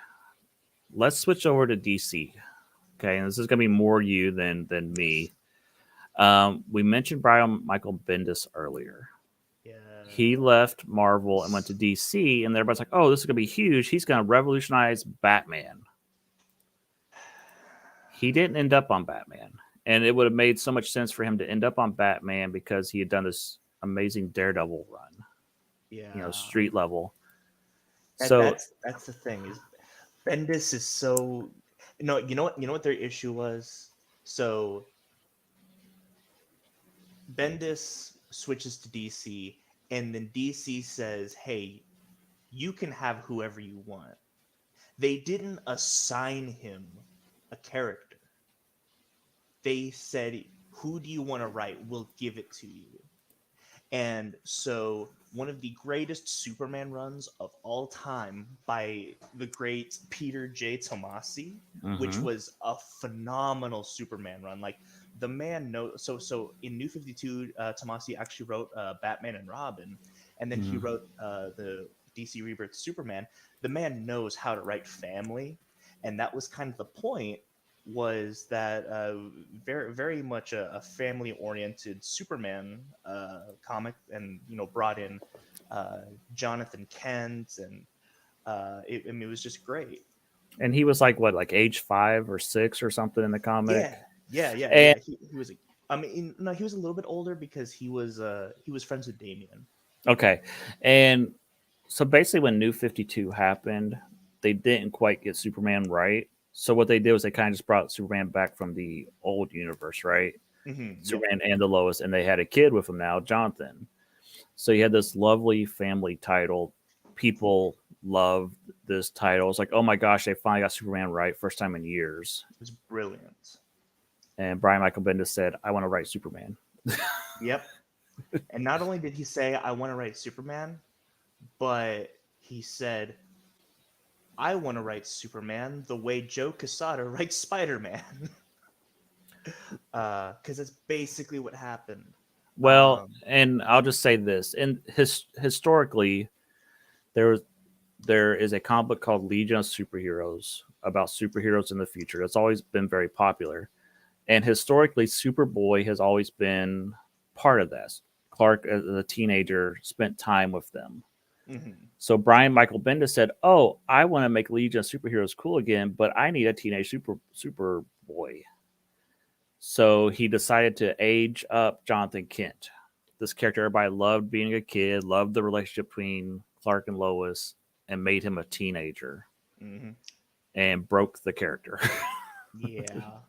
Let's switch over to DC. Okay, and this is gonna be more you than me. We mentioned Brian Michael Bendis earlier. He yeah. left Marvel and went to DC, and everybody's like, "Oh, this is gonna be huge. He's gonna revolutionize Batman." He didn't end up on Batman, and it would have made so much sense for him to end up on Batman because he had done this amazing Daredevil run, Yeah, street level. and So, that's the thing is Bendis is so no. You know what their issue was. So Bendis switches to DC, and then DC says, "Hey, you can have whoever you want." They didn't assign him a character. They said, "Who do you want to write? We'll give it to you." And so, one of the greatest Superman runs of all time by the great Peter J. Tomasi, which mhm, was a phenomenal Superman run. Like the man knows. So in New 52, Tomasi actually wrote Batman and Robin, and then he mhm, wrote the DC Rebirth Superman. The man knows how to write family, and that was kind of the point. Was that very very much a family oriented Superman comic, and brought in Jonathan Kent, and I mean, it was just great. And he was like what, like age 5 or 6 or something in the Yeah, comic. yeah. And He was. I mean, no, he was a little bit older because he was friends with Damien. okay, and so basically, when New 52 happened, they didn't quite get Superman right. So what they did was they kind of just brought Superman back from the old universe, right? Yep. Superman and the Lois, and they had a kid with him now, Jonathan. So you had this lovely family title. People loved this title. It's like, oh my gosh, they finally got Superman right, first time in years. It was brilliant. And Brian Michael Bendis said, I want to write Superman. Yep. And not only did he say, I want to write Superman, but he said, I want to write Superman the way Joe Quesada writes Spider-Man. Because that's basically what happened. Well, and I'll just say this: and historically, there there is a comic book called Legion of Superheroes about superheroes in the future. That's always been very popular, and historically, Superboy has always been part of this. Clark, as a teenager, spent time with them. Mhm. So Brian Michael Bendis said, "Oh, I want to make Legion of Superheroes cool again, but I need a teenage Superboy." So he decided to age up Jonathan Kent. This character everybody loved being a kid, loved the relationship between Clark and Lois, and made him a teenager Mhm. and broke the character. Yeah.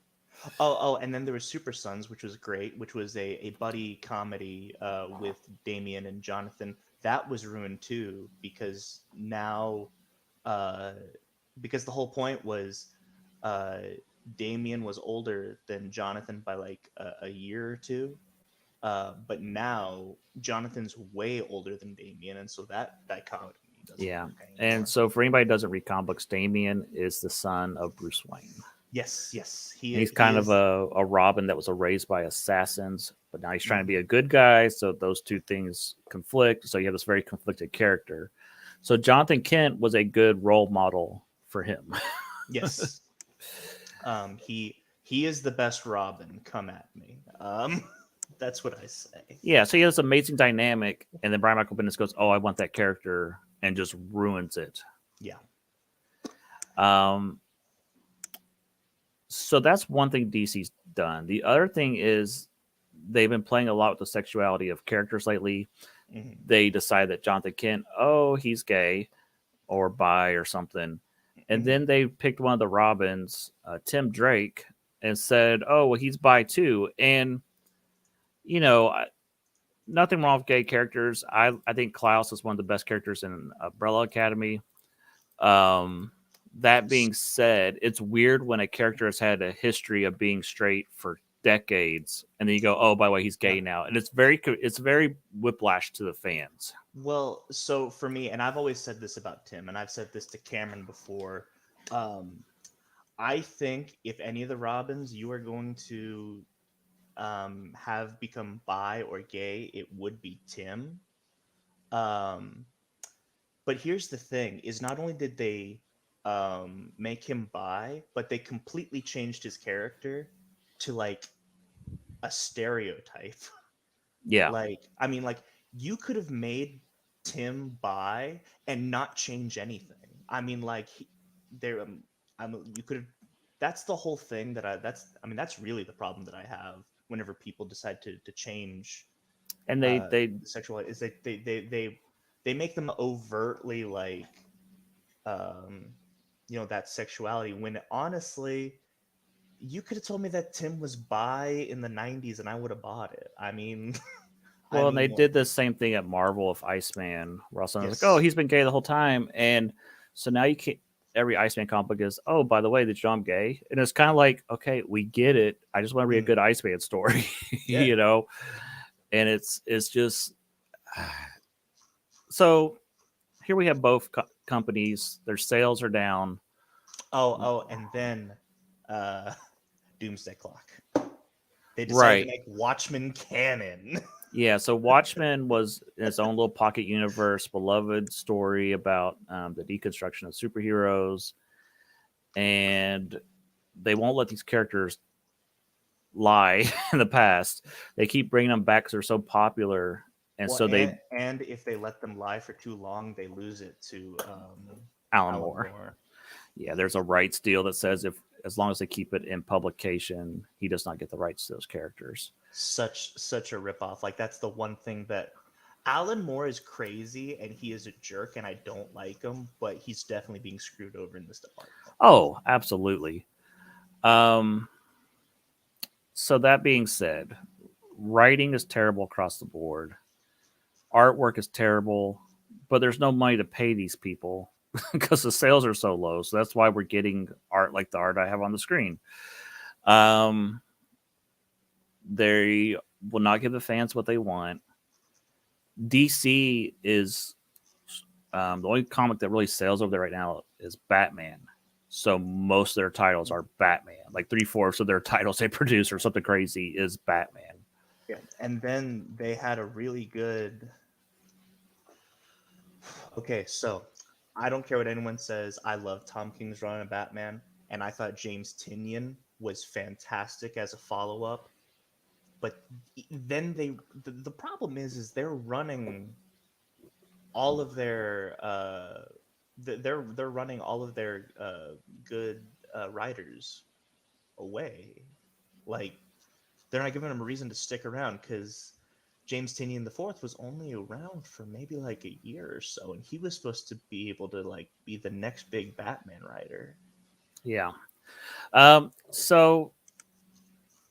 Oh, and then there was Super Sons, which was great, which was a buddy comedy with Damien and Jonathan. That was ruined too because now, uh, because the whole point was uh, Damien was older than Jonathan by like a year or two. But now Jonathan's way older than Damien, and so that dichotomy doesn't Yeah. work And anymore. so for anybody who doesn't read comic books, Damian is the son of Bruce Wayne. Yes, yes, And he's he kind of is. a Robin that was raised by assassins, but now he's trying to be Mhm. a good guy. So those two things conflict. So you have this very conflicted character. So Jonathan Kent was a good role model for him. Yes, he is the best Robin. Come at me. That's what I say. Yeah, so he has this amazing dynamic, and then Brian Michael Bendis goes, "Oh, I want that character," and just ruins it. Yeah. Um, so that's one thing DC's done. The other thing is they've been playing a lot with the sexuality of characters lately. Mhm. They decide that Jonathan Kent, oh, he's gay or bi or something, and Mhm. then they picked one of the Robins, Tim Drake, and said, "Oh, well, he's bi too." And you know, nothing wrong with gay characters. I think Klaus is one of the best characters in Umbrella Academy. Um, that being said, it's weird when a character has had a history of being straight for decades, and then you go, "Oh, by the way, he's Yeah. gay now," and it's very whiplash to the fans. Well, so for me, and I've always said this about Tim, and I've said this to Cameron before. Um, I think if any of the Robins you are going to have become bi or gay, it would be Tim. Um, but here's the thing: is not only did they make him bi, but they completely changed his character to like a stereotype. Yeah, Like, I mean, like you could have made Tim bi and not change anything. I mean, like there, you could have. That's the whole thing that I mean, that's really the problem that I have whenever people decide to change and they sexual is they make them overtly like um that sexuality when honestly you could have told me that Tim was bi in the 90s and I would have bought it. I mean, I well, and they mean, like, did the same thing at Marvel with Iceman, where also was like, "Oh, yes, he's been gay the whole time," and so now you can't. Every Iceman comic book is, "Oh, by the way, did you know I'm gay?" And it's kind of like, okay, we get it. I just want to read a mhm, good Iceman story, yeah. you know. And it's just so here we have both companies. Their sales are down. Oh, and then uh Doomsday Clock. They decided to Right. make Watchmen canon. Yeah. So Watchmen was its own little pocket universe, beloved story about the deconstruction of superheroes. And they won't let these characters lie in the past. They keep bringing them back because they're so popular. And Well, so they and if they let them lie for too long, they lose it to Alan Alan Moore. Moore. Yeah, there's a rights deal that says if as long as they keep it in publication, he does not get the rights to those characters. Such a ripoff. Like that's the one thing that Alan Moore is crazy and he is a jerk and I don't like him, but he's definitely being screwed over in this department. Oh, absolutely. Um, so that being said, writing is terrible across the board. Artwork is terrible, but there's no money to pay these people because the sales are so low. So that's why we're getting art like the art I have on the screen. Um, they will not give the fans what they want. DC is the only comic that really sells over there right now is Batman. So most of their titles are Batman. Like 3/4 of their titles they produce or something crazy is Batman. Yeah. And then they had a really good. Okay, so I don't care what anyone says. I love Tom King's run of Batman, and I thought James Tynion was fantastic as a follow up. But then the problem is they're running all of their they're running all of their good writers away. Like they're not giving them a reason to stick around because James Tynion the Fourth was only around for maybe like a year or so, and he was supposed to be able to like be the next big Batman writer. Yeah. So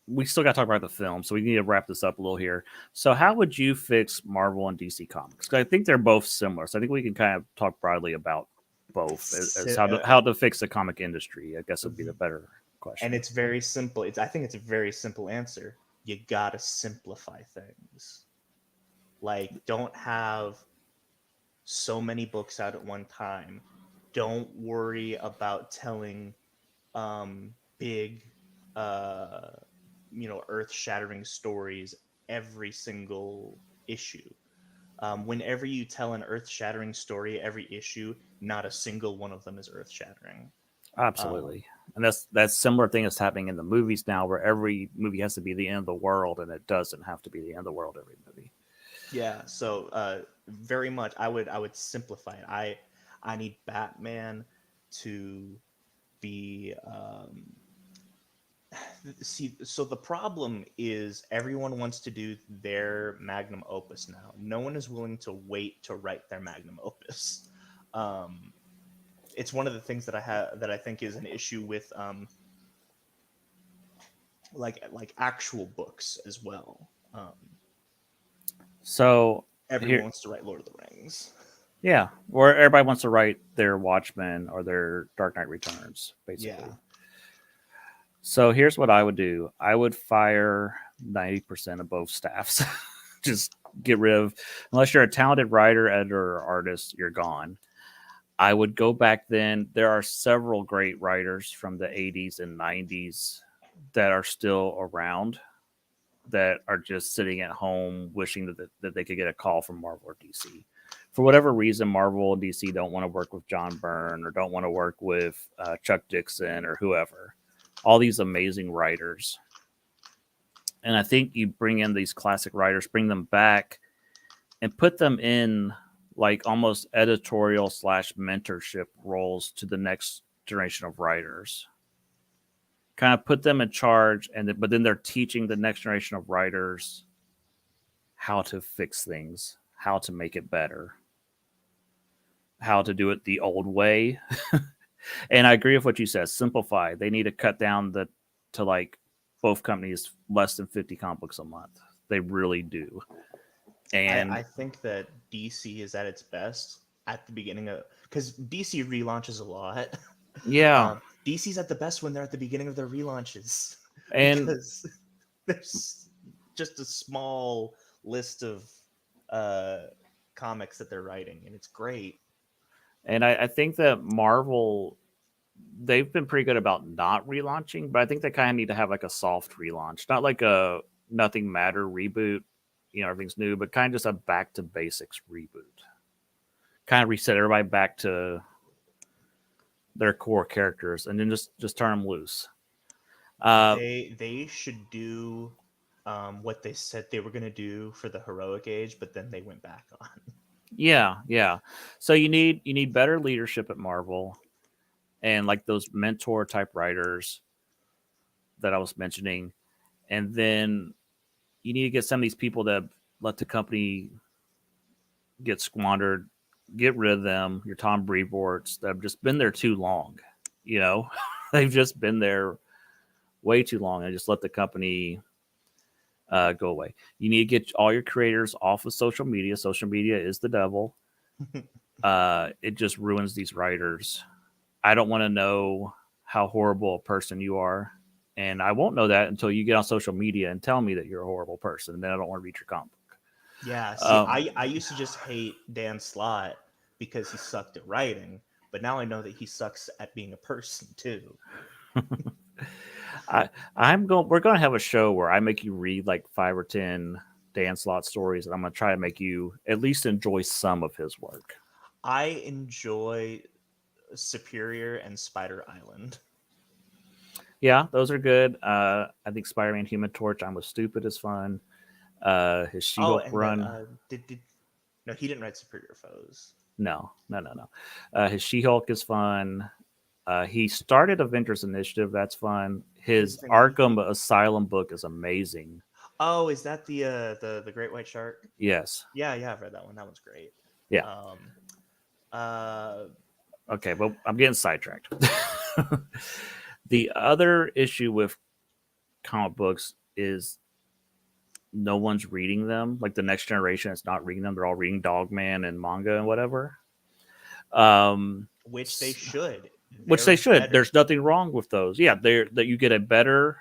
we still got to talk about the film, so we need to wrap this up a little here. So, how would you fix Marvel and DC comics? 'Cause I think they're both similar. So, I think we can kind of talk broadly about both as how to fix the comic industry. I guess would be the better question. And it's very simple. I think it's a very simple answer. You gotta simplify things. Like, don't have so many books out at one time. Don't worry about telling big, uh, earth-shattering stories every single issue. Whenever you tell an earth-shattering story every issue, not a single one of them is earth-shattering. Absolutely. And that's similar thing that's happening in the movies now, where every movie has to be the end of the world, and it doesn't have to be the end of the world every movie. Yeah, so very much I would simplify it. I need Batman to be see, so the problem is everyone wants to do their magnum opus now. No one is willing to wait to write their magnum opus. Um it's one of the things that I think is an issue with like actual books as well. So Everyone here, wants to write Lord of the Rings. yeah, where everybody wants to write their Watchmen or their Dark Knight Returns, basically. Yeah. So here's what I would do. I would fire 90% of both staffs. Just get rid of, unless you're a talented writer, editor, or artist, you're gone. I would go back then. There are several great writers from the 80s and 90s that are still around that are just sitting at home wishing that they could get a call from Marvel or DC. For whatever reason, Marvel and DC don't want to work with John Byrne or don't want to work with Chuck Dixon or whoever. All these amazing writers. And I think you bring in these classic writers, bring them back, and put them in like almost editorial / mentorship roles to the next generation of writers. Kind of put them in charge, but then they're teaching the next generation of writers how to fix things, how to make it better, how to do it the old way. And I agree with what you said. Simplify. They need to cut down to like both companies less than 50 comic books a month. They really do. And I think that DC is at its best at the beginning of because DC relaunches a lot. yeah, DC's at the best when they're at the beginning of their relaunches and because there's just a small list of comics that they're writing, and it's great. I think that Marvel, they've been pretty good about not relaunching, but I think they kind of need to have like a soft relaunch, not like a nothing matter reboot. Everything's new, but kind of just a back to basics reboot. Kind of reset everybody back to their core characters, and then just turn them loose. They should do what they said they were going to do for the heroic age, but then they went back on. Yeah, yeah. So you need better leadership at Marvel, and like those mentor type writers that I was mentioning, and then you need to get some of these people that let the company get squandered, get rid of them. Your Tom Brevoorts that have just been there too long. You know, they've just been there way too long and just let the company go away. You need to get all your creators off of social media. Social media is the devil. It just ruins these writers. I don't want to know how horrible a person you are. And I won't know that until you get on social media and tell me that you're a horrible person. And then I don't want to read your comic book. Yeah, see, I used to just hate Dan Slott because he sucked at writing, but now I know that he sucks at being a person too. We're going to have a show where I make you read like 5 or 10 Dan Slott stories, and I'm going to try to make you at least enjoy some of his work. I enjoy Superior and Spider Island. Yeah, those are good. I think Spider-Man Human Torch, I'm with Stupid is fun. His She-Hulk run. No, he didn't write Superior Foes. No. His She-Hulk is fun. He started Avengers Initiative. That's fun. His Arkham Asylum book is amazing. Oh, is that the Great White Shark? Yes. Yeah, I've read that one. That one's great. Yeah. Okay, but I'm getting sidetracked. The other issue with comic books is no one's reading them. Like the next generation is not reading them. They're all reading Dogman and manga and whatever. Which they should. Which they should. Better. There's nothing wrong with those. Yeah, that you get a better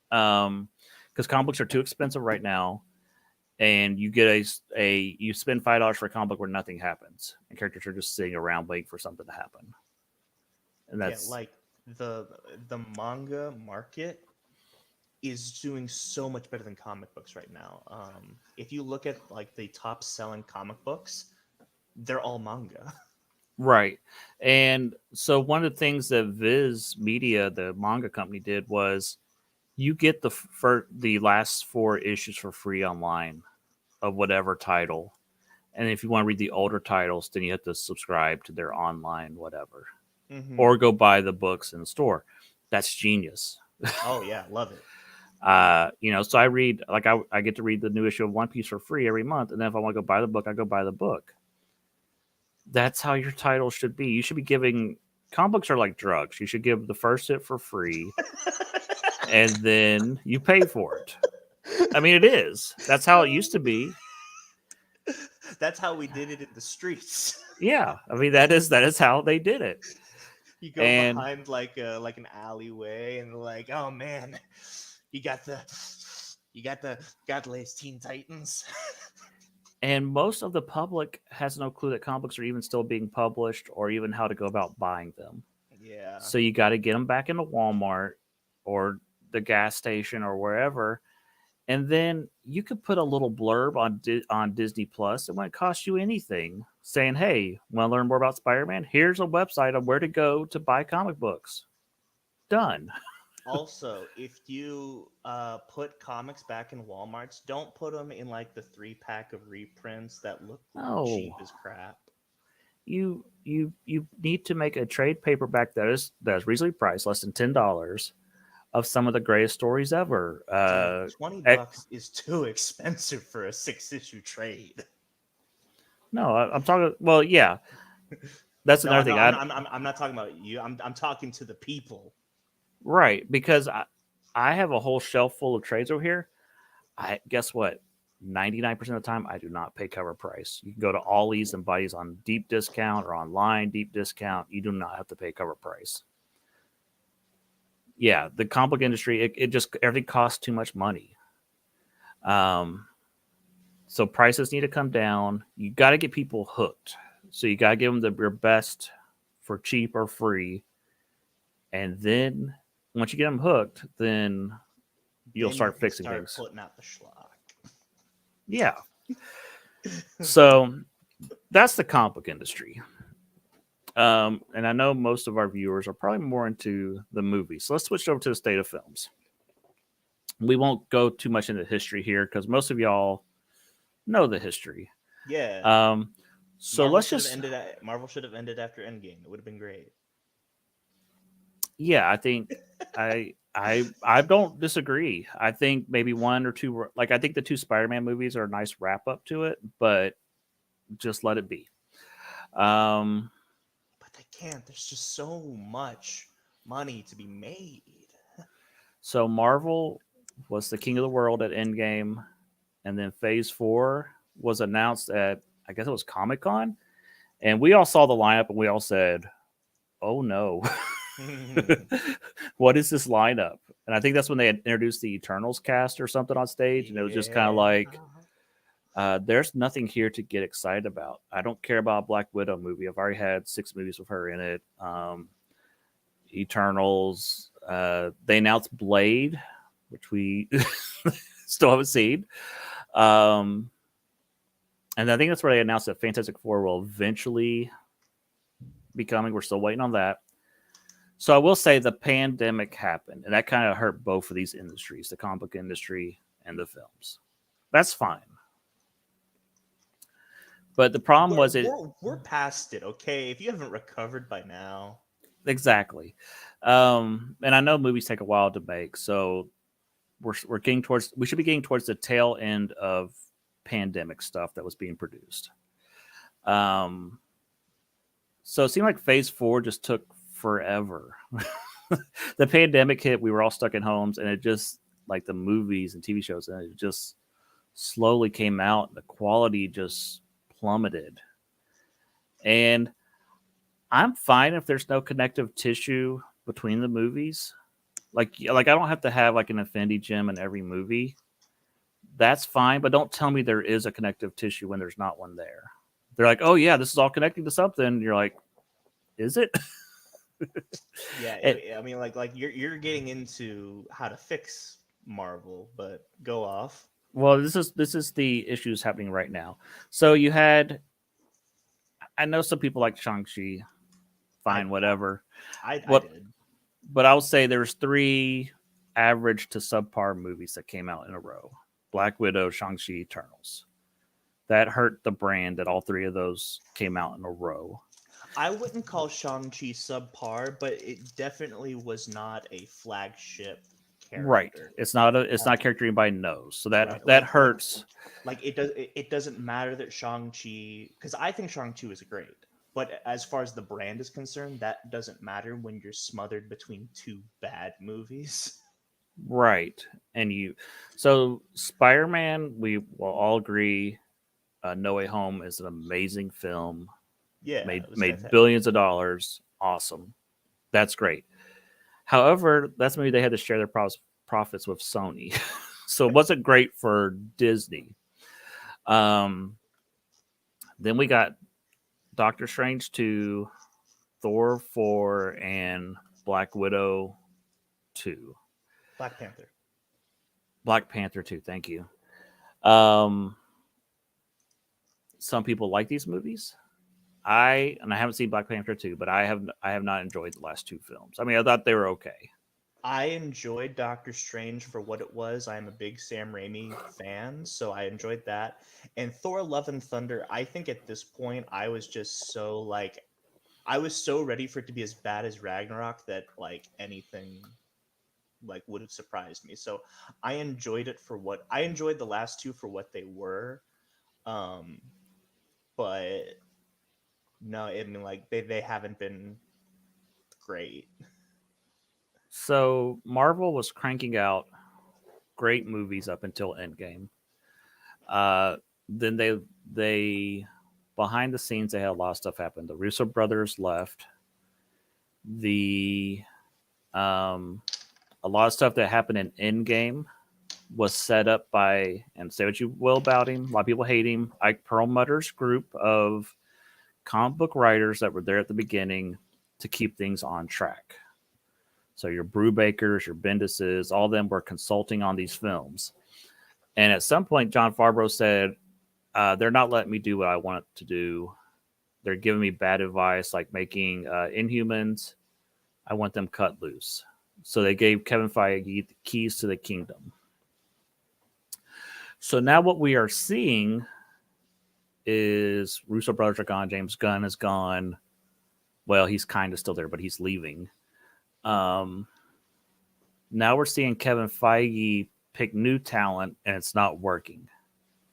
because comic books are too expensive right now, and you get you spend $5 for a comic book where nothing happens, and characters are just sitting around waiting for something to happen. And that's like the manga market is doing so much better than comic books right now. If you look at like the top selling comic books, they're all manga. Right. And so one of the things that Viz Media, the manga company, did was you get the last 4 issues for free online of whatever title. And if you want to read the older titles, then you have to subscribe to their online whatever. Mm-hmm. Or go buy the books in the store. That's genius. Oh, yeah. Love it. So I read, like I get to read the new issue of One Piece for free every month. And then if I want to go buy the book, I go buy the book. That's how your title should be. You should be giving comic books are like drugs. You should give the first hit for free and then you pay for it. I mean, it is. That's how it used to be. That's how we did it in the streets. Yeah. I mean, that is how they did it. You go behind like an alleyway and like, oh man, you got the Godless Teen Titans. And most of the public has no clue that comic books are even still being published or even how to go about buying them. Yeah. So you got to get them back into Walmart or the gas station or wherever. And then you could put a little blurb on Disney Plus. It won't cost you anything saying, hey, want to learn more about Spider-Man? Here's a website of where to go to buy comic books. Done. Also, if you put comics back in Walmarts, don't put them in like the 3-pack of reprints that look cheap as crap. You need to make a trade paperback that is reasonably priced, less than $10, of some of the greatest stories ever. $20 is too expensive for a 6-issue trade. No, I'm talking. Well, yeah, that's another thing. I'm not talking about you. I'm talking to the people. Right, because I have a whole shelf full of trades over here. Guess what? 99% of the time, I do not pay cover price. You can go to Ollie's and buy these on deep discount or online deep discount. You do not have to pay cover price. Yeah, the comic book industry, it just everything costs too much money. So prices need to come down. You got to get people hooked. So you got to give them your best for cheap or free, and then once you get them hooked, then you'll start fixing things. Putting out the schlock. Yeah. So that's the comic book industry. And I know most of our viewers are probably more into the movies. So let's switch over to the state of films. We won't go too much into history here because most of y'all know the history. Yeah. So let's just Marvel should have ended after Endgame. It would have been great. yeah, I think I don't disagree. I think maybe one or two, like I think the two Spider-Man movies are a nice wrap up to it, but just let it be. Um, But they can't. There's just so much money to be made. so Marvel was the king of the world at Endgame, and then Phase 4 was announced at, I guess it was Comic Con, and we all saw the lineup and we all said, "Oh no." What is this lineup? And I think that's when they had introduced the Eternals cast or something on stage, and it was just kind of like, there's nothing here to get excited about. I don't care about a Black Widow movie. I've already had 6 movies with her in it. Eternals. They announced Blade, which we still haven't seen. And I think that's where they announced that Fantastic Four will eventually be coming. We're still waiting on that. So I will say the pandemic happened, and that kind of hurt both of these industries, the comic book industry and the films. That's fine. But the problem was we're past it, okay? If you haven't recovered by now. Exactly. And I know movies take a while to make, so we're getting towards we should be getting towards the tail end of pandemic stuff that was being produced. So it seemed like Phase 4 just took forever. The pandemic hit, we were all stuck in homes, and it just like the movies and TV shows, and it just slowly came out. And the quality just plummeted, and I'm fine if there's no connective tissue between the movies. Like I don't have to have like an affinity gem in every movie. That's fine, but don't tell me there is a connective tissue when there's not one there. They're like, "Oh yeah, this is all connecting to something." You're like, "Is it?" Yeah, I mean, like you're getting into how to fix Marvel, but go off. Well, this is the issues happening right now. So you had, I know some people like Shang-Chi, fine, whatever. I What, did. but I would say there's 3 average to subpar movies that came out in a row: Black Widow, Shang-Chi, Eternals. That hurt the brand that all 3 of those came out in a row. I wouldn't call Shang-Chi subpar, but it definitely was not a flagship character. Right. It's not a character anybody knows. So that Right. that hurts. Like it doesn't matter that Shang-Chi, because I think Shang-Chi is great. But as far as the brand is concerned, that doesn't matter when you're smothered between 2 bad movies. Right. So Spider-Man, we will all agree, No Way Home is an amazing film. Yeah, made billions of dollars. Awesome. That's great. However, that's maybe they had to share their profits with Sony. So it wasn't great for Disney. Then we got Doctor Strange 2, Thor 4, and Black Widow 2. Black Panther 2, thank you. Some people like these movies. I haven't seen Black Panther 2, but I have not enjoyed the last 2 films. I mean, I thought they were okay. I enjoyed Doctor Strange for what it was. I'm a big Sam Raimi fan, so I enjoyed that. And Thor Love and Thunder, I think at this point I was just so like I was so ready for it to be as bad as Ragnarok that like anything like would have surprised me. So I enjoyed it for what I enjoyed the last 2 for what they were. But no, I mean like they haven't been great. So Marvel was cranking out great movies up until Endgame. Then they behind the scenes they had a lot of stuff happen. The Russo brothers left. A lot of stuff that happened in Endgame was set up by, and say what you will about him, a lot of people hate him, Ike Perlmutter's group of comic book writers that were there at the beginning to keep things on track. So your Brubakers, your Bendises, all of them were consulting on these films. And at some point, Jon Favreau said, they're not letting me do what I want to do. They're giving me bad advice, like making Inhumans. I want them cut loose. So they gave Kevin Feige the keys to the kingdom. So now what we are seeing is Russo brothers are gone. James Gunn is gone. Well, he's kind of still there, but he's leaving. Now we're seeing Kevin Feige pick new talent, and it's not working.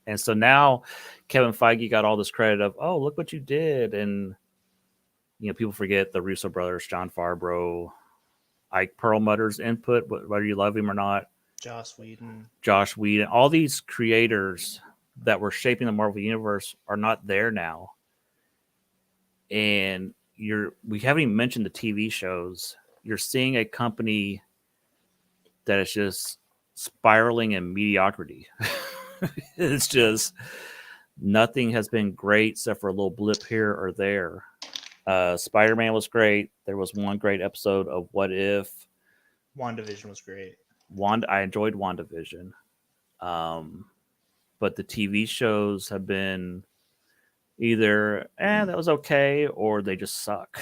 And so now Kevin Feige got all this credit of, oh, look what you did. And, people forget the Russo brothers, Jon Favreau, Ike Perlmutter's input, whether you love him or not. Joss Whedon. All these creators that were shaping the Marvel Universe are not there now. And we haven't even mentioned the TV shows. You're seeing a company that is just spiraling in mediocrity. It's just nothing has been great except for a little blip here or there. Spider-Man was great. There was one great episode of What If. WandaVision was great. I enjoyed WandaVision. But the TV shows have been either, that was okay, or they just suck.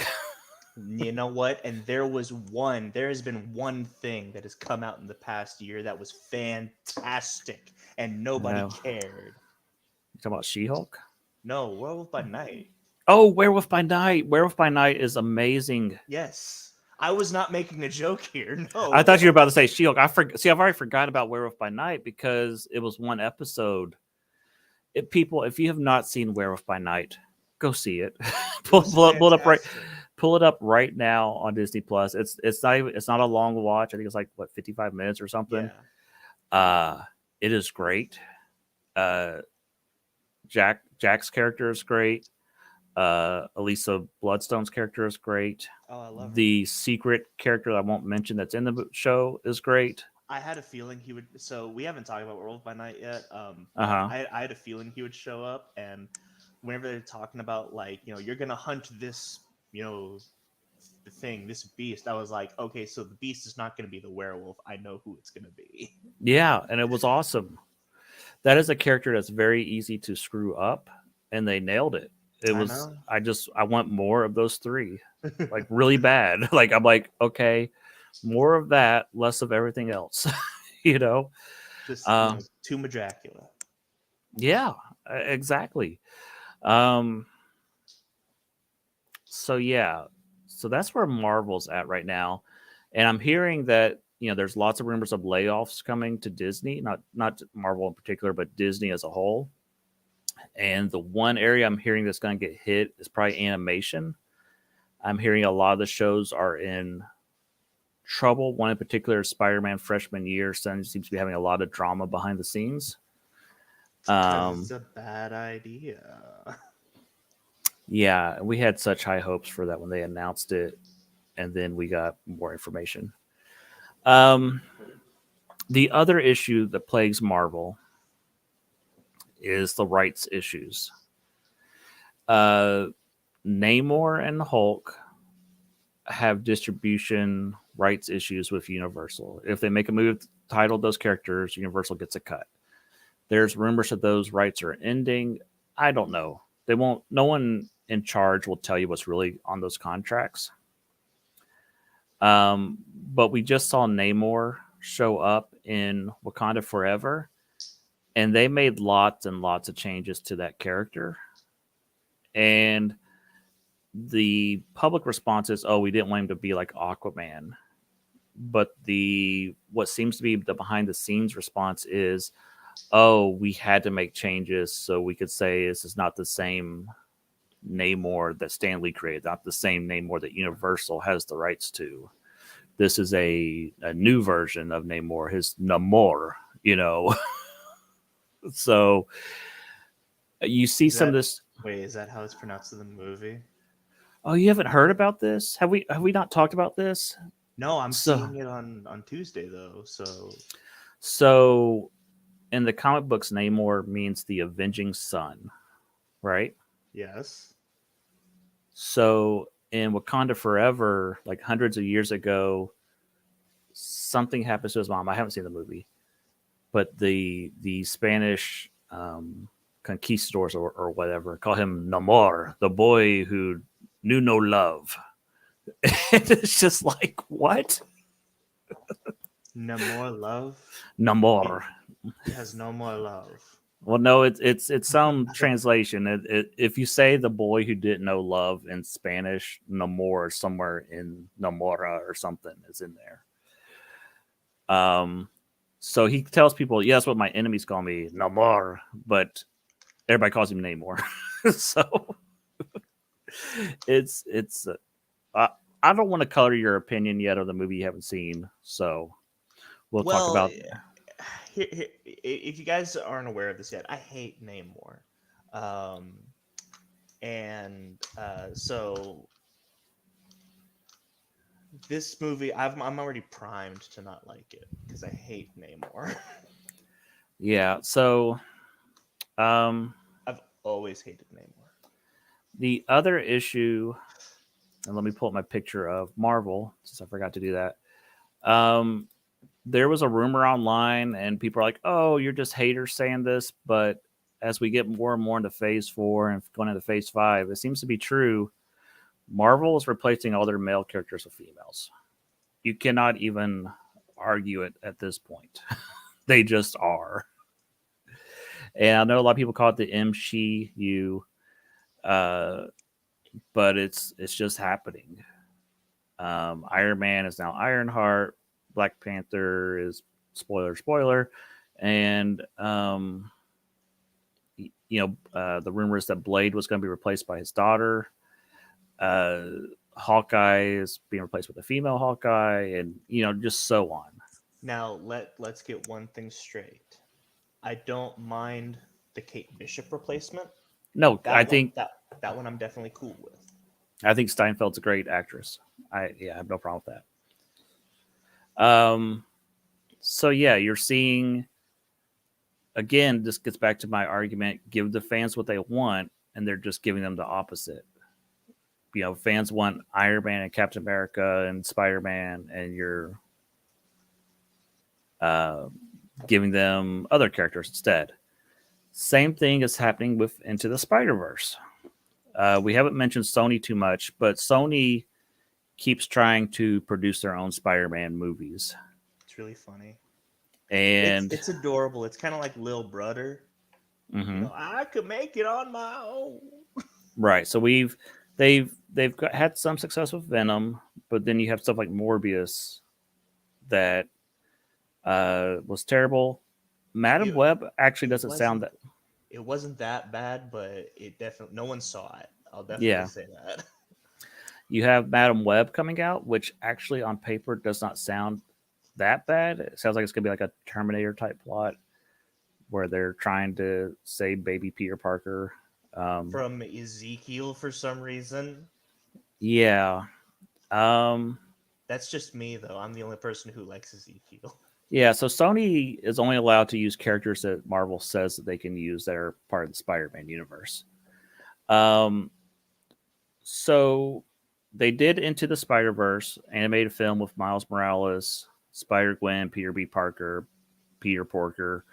You know what? And there has been one thing that has come out in the past year that was fantastic, and nobody cared. You talking about She-Hulk? No, Werewolf by Night. Oh, Werewolf by Night. Werewolf by Night is amazing. Yes. I was not making a joke here. No. I thought you were about to say She-Hulk. I've already forgot about Werewolf by Night because it was one episode. If you have not seen Werewolf by Night, go see it. pull it up right now on Disney Plus. It's not a long watch. I think it's like 55 minutes or something. Yeah. It is great. Jack's character is great. Elisa Bloodstone's character is great. Oh, I love the secret character that I won't mention that's in the show is great. I had a feeling he would. So we haven't talked about Werewolf by Night yet. I had a feeling he would show up, and whenever they're talking about you're gonna hunt this, this beast, I was like, okay, so the beast is not gonna be the werewolf. I know who it's gonna be. Yeah, and it was awesome. That is a character that's very easy to screw up, and they nailed it. I want more of those three, like really bad. Like I'm like, okay, more of that, less of everything else. Just Tomb of Dracula. Yeah, exactly. So that's where Marvel's at right now, and I'm hearing that there's lots of rumors of layoffs coming to Disney, not Marvel in particular, but Disney as a whole. And the one area I'm hearing that's going to get hit is probably animation. I'm hearing a lot of the shows are in trouble. One in particular, Spider-Man freshman year, seems to be having a lot of drama behind the scenes. It's a bad idea. Yeah, we had such high hopes for that when they announced it, and then we got more information. The other issue that plagues Marvel is the rights issues. Namor and Hulk have distribution rights issues with Universal. If they make a movie titled those characters, Universal gets a cut. There's rumors that those rights are ending. I don't know. They won't. No one in charge will tell you what's really on those contracts. But we just saw Namor show up in Wakanda Forever, and they made lots and lots of changes to that character. And the public response is, oh, we didn't want him to be like Aquaman. But what seems to be the behind the scenes response is, oh, we had to make changes so we could say this is not the same Namor that Stan Lee created, not the same Namor that Universal has the rights to. This is a new version of Namor, his Namor, So you see some of this. Wait, is that how it's pronounced in the movie? Oh, you haven't heard about this? Have we not talked about this? No, I'm seeing it on Tuesday though. So in the comic books, Namor means the avenging sun, right? Yes. So in Wakanda Forever, like hundreds of years ago, something happens to his mom. I haven't seen the movie, but the Spanish conquistadors or whatever call him Namor, the boy who knew no love. And it's just like, what? Namor love? Namor. He has no more love. Well, no, it's some translation. If you say the boy who didn't know love in Spanish, Namor somewhere in Namora or something is in there. So he tells people, "Yeah, that's what my enemies call me, Namor," but everybody calls him Namor. So it's. I don't want to color your opinion yet of the movie you haven't seen, so we'll talk Well, about. if you guys aren't aware of this yet, I hate Namor. Um, and so this movie, I'm already primed to not like it because I hate Namor. Yeah, so um, I've always hated Namor. the other issue, and let me pull up my picture of Marvel since I forgot to do that. Um, there was a rumor online, and people are like, "Oh, you're just haters saying this," but as we get more and more into Phase 4 and going into Phase 5, it seems to be true. Marvel is replacing all their male characters with females. You cannot even argue it at this point. They just are. And I know a lot of people call it the MCU, uh, but it's just happening. Iron Man is now Ironheart. Black Panther is spoiler, and the rumor is that Blade was going to be replaced by his daughter. Uh, Hawkeye is being replaced with a female Hawkeye, and just so on. Now let's get one thing straight. I don't mind the Kate Bishop replacement. No, I That one think that one I'm definitely cool with. Steinfeld's a great actress. I have no problem with that. So yeah, you're seeing again. This gets back to my argument: give the fans what they want, and they're just giving them the opposite. Fans want Iron Man and Captain America and Spider Man, and you're uh, giving them other characters instead. Same thing is happening with Into the Spider Verse. We haven't mentioned Sony too much, but Sony keeps trying to produce their own Spider-Man movies. It's really funny. And It's adorable. It's kind of like Lil Brother. mm-hmm. I could make it on my own. Right. So had some success with Venom, but then you have stuff like Morbius that was terrible. Madam Web actually doesn't sound that. It wasn't that bad, but it definitely no one saw it. I'll definitely Yeah. say that. You have Madam Web coming out, which actually on paper does not sound that bad. It sounds like it's gonna be like a Terminator type plot where they're trying to save baby Peter Parker from Ezekiel for some reason. Yeah. That's just me though. I'm the only person who likes Ezekiel. Yeah, so Sony is only allowed to use characters that Marvel says that they can use that are part of the Spider-Man universe. So they did Into the Spider-Verse animated film with Miles Morales, Spider-Gwen, Peter B. Parker, Peter Porker.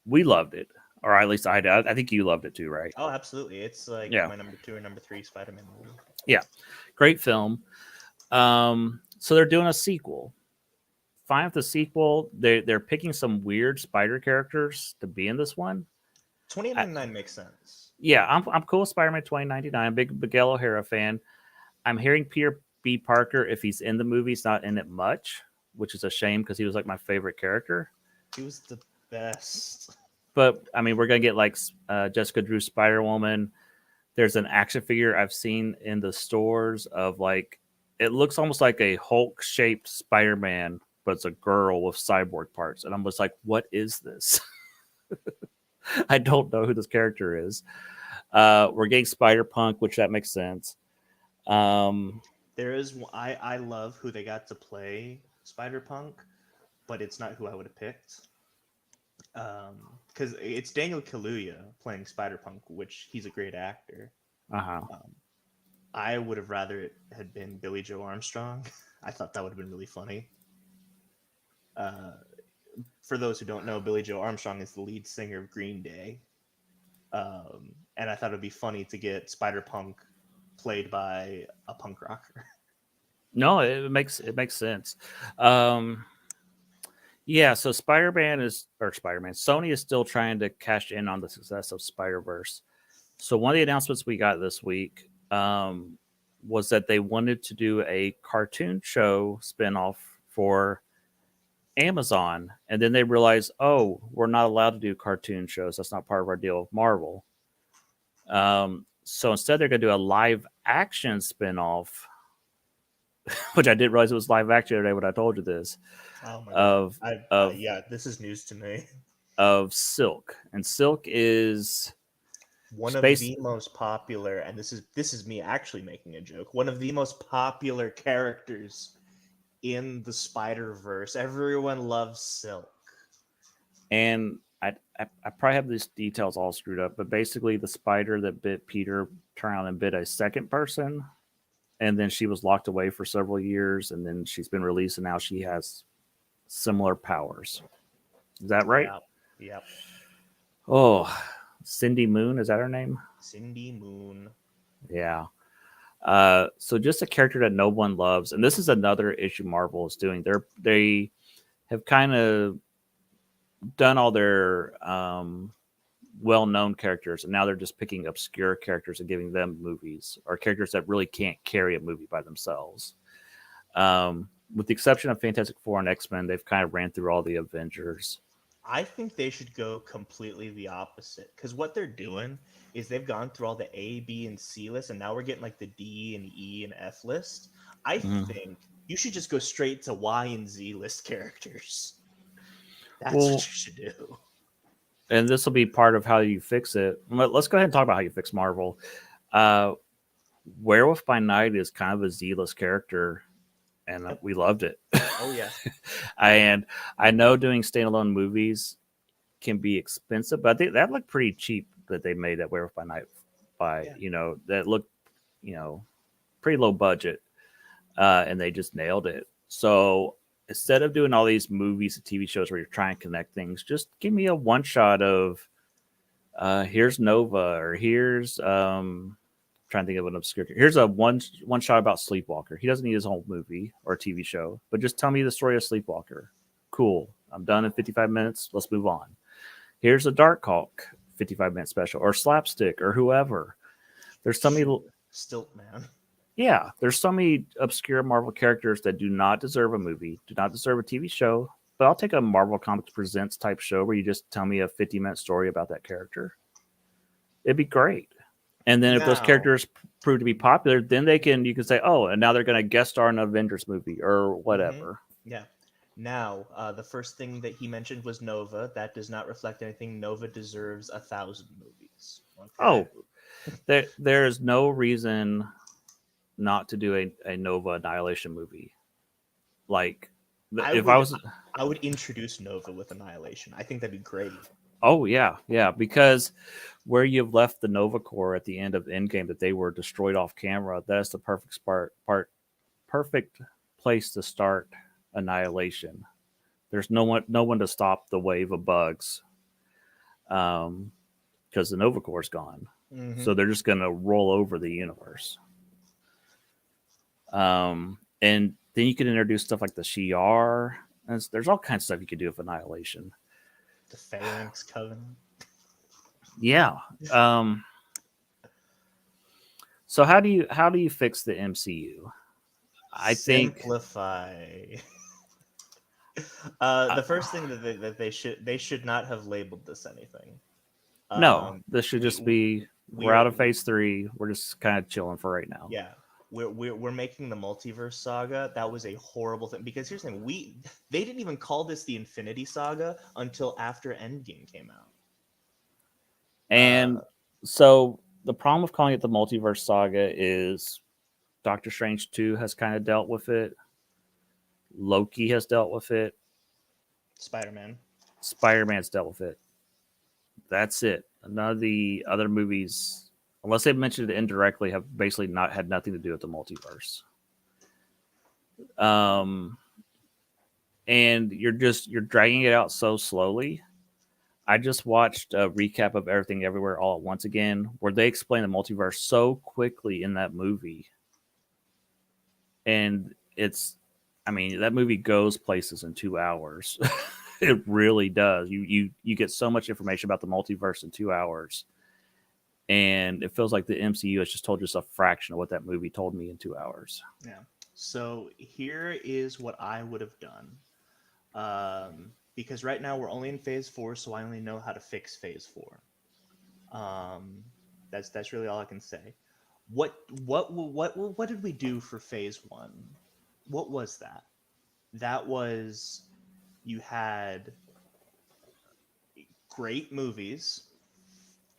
We loved it, or at least I did. I think you loved it too, right? Oh, absolutely. It's like my number 2 or number 3 Spider-Man movie. Yeah, great film. So they're doing a sequel. Fine with the sequel. They're picking some weird spider characters to be in this one. 2099 makes sense. Yeah, I'm cool with Spider-Man 2099. Big Miguel O'Hara fan. I'm hearing Peter B. Parker, if he's in the movie, he's not in it much, which is a shame because he was like my favorite character. He was the best. But I mean, we're gonna get like Jessica Drew Spider-Woman. There's an action figure I've seen in the stores of like it looks almost like a Hulk-shaped Spider-Man, but it's a girl with cyborg parts, and I'm just like, what is this? I don't know who this character is. We're getting Spider-Punk, which that makes sense. There is I love who they got to play Spider-Punk, but it's not who I would have picked. Because it's Daniel Kaluuya playing Spider-Punk, which he's a great actor. I would have rather it had been Billy Joe Armstrong. I thought that would have been really funny. For those who don't know, Billy Joe Armstrong is the lead singer of Green Day. And I thought it'd be funny to get Spider-Punk played by a punk rocker. No, it makes sense. Yeah, so Spider-Man. Sony is still trying to cash in on the success of Spider-Verse. So one of the announcements we got this week was that they wanted to do a cartoon show spinoff for Amazon, and then they realized, oh, we're not allowed to do cartoon shows. That's not part of our deal with Marvel. So instead, they're going to do a live action spinoff, which I didn't realize it was live action today when I told you this. Oh my Of god! of Yeah, this is news to me. of Silk, and Silk is One of space. the most popular, and this is me actually making a joke. One of the most popular characters in the Spider-Verse. Everyone loves Silk. And I probably have these details all screwed up, but basically the spider that bit Peter turned around and bit a second person, and then she was locked away for several years, and then she's been released, and now she has similar powers. Is that right? Yep. Yep. Oh, Cindy Moon, is that her name? Cindy Moon. Yeah. So just a character that no one loves, and this is another issue Marvel is doing. They have kind of done all their well-known characters, and now they're just picking obscure characters and giving them movies, or characters that really can't carry a movie by themselves. With the exception of Fantastic Four and X-Men, they've kind of ran through all the Avengers. I think they should go completely the opposite, because what they're doing is they've gone through all the A, B, and C lists, and now we're getting like the D and E and F list. I think you should just go straight to Y and Z list characters. That's what you should do. And this will be part of how you fix it. Let's go ahead and talk about how you fix Marvel. Werewolf by Night is kind of a Z-list character, and we loved it. Oh yeah. And I know doing standalone movies can be expensive, but that looked pretty cheap that they made that Werewolf by Night that looked, pretty low budget, and they just nailed it. So instead of doing all these movies and TV shows where you're trying to connect things, just give me a one shot of here's Nova, or here's trying to think of an obscure. Here's a one shot about Sleepwalker. He doesn't need his whole movie or TV show, but just tell me the story of Sleepwalker. Cool. I'm done in 55 minutes. Let's move on. Here's a Darkhawk 55-minute special, or Slapstick, or whoever. There's so many Stiltman. Yeah, there's so many obscure Marvel characters that do not deserve a movie, do not deserve a TV show. But I'll take a Marvel Comics Presents type show where you just tell me a 50-minute story about that character. It'd be great. And then if those characters prove to be popular, then you can say, oh, and now they're going to guest star in an Avengers movie or whatever. Yeah. Now, the first thing that he mentioned was Nova. That does not reflect anything. Nova deserves 1,000 movies. Okay? Oh, there is no reason not to do a Nova Annihilation movie. Like, I would introduce Nova with Annihilation. I think that'd be great. Oh yeah, because where you've left the Nova Corps at the end of Endgame, that they were destroyed off camera, that's the perfect place to start Annihilation. There's no one to stop the wave of bugs, because the Nova Corps is gone. Mm-hmm. So they're just going to roll over the universe. And then you can introduce stuff like the Shi'ar. There's all kinds of stuff you could do with Annihilation. The Phalanx Covenant. Yeah. So how do you fix the MCU? I think simplify. The first thing that they should not have labeled this anything. No, this should just be we're out of phase 3. We're just kind of chilling for right now. Yeah. We're making the multiverse saga. That was a horrible thing, because here's the thing: they didn't even call this the Infinity Saga until after Endgame came out. And so the problem with calling it the multiverse saga is Doctor Strange 2 has kind of dealt with it. Loki has dealt with it. Spider-Man's dealt with it. That's it. None of the other movies, unless they've mentioned it indirectly, have basically had nothing to do with the multiverse. And you're dragging it out so slowly. I just watched a recap of Everything Everywhere All at Once again, where they explain the multiverse so quickly in that movie. And it's I mean, that movie goes places in 2 hours. It really does. You get so much information about the multiverse in 2 hours, and it feels like the MCU has just told you just a fraction of what that movie told me in 2 hours. Yeah. So here is what I would have done. Because right now we're only in phase 4, so I only know how to fix phase 4. That's really all I can say. What did we do for phase 1? What was that? That was, you had great movies.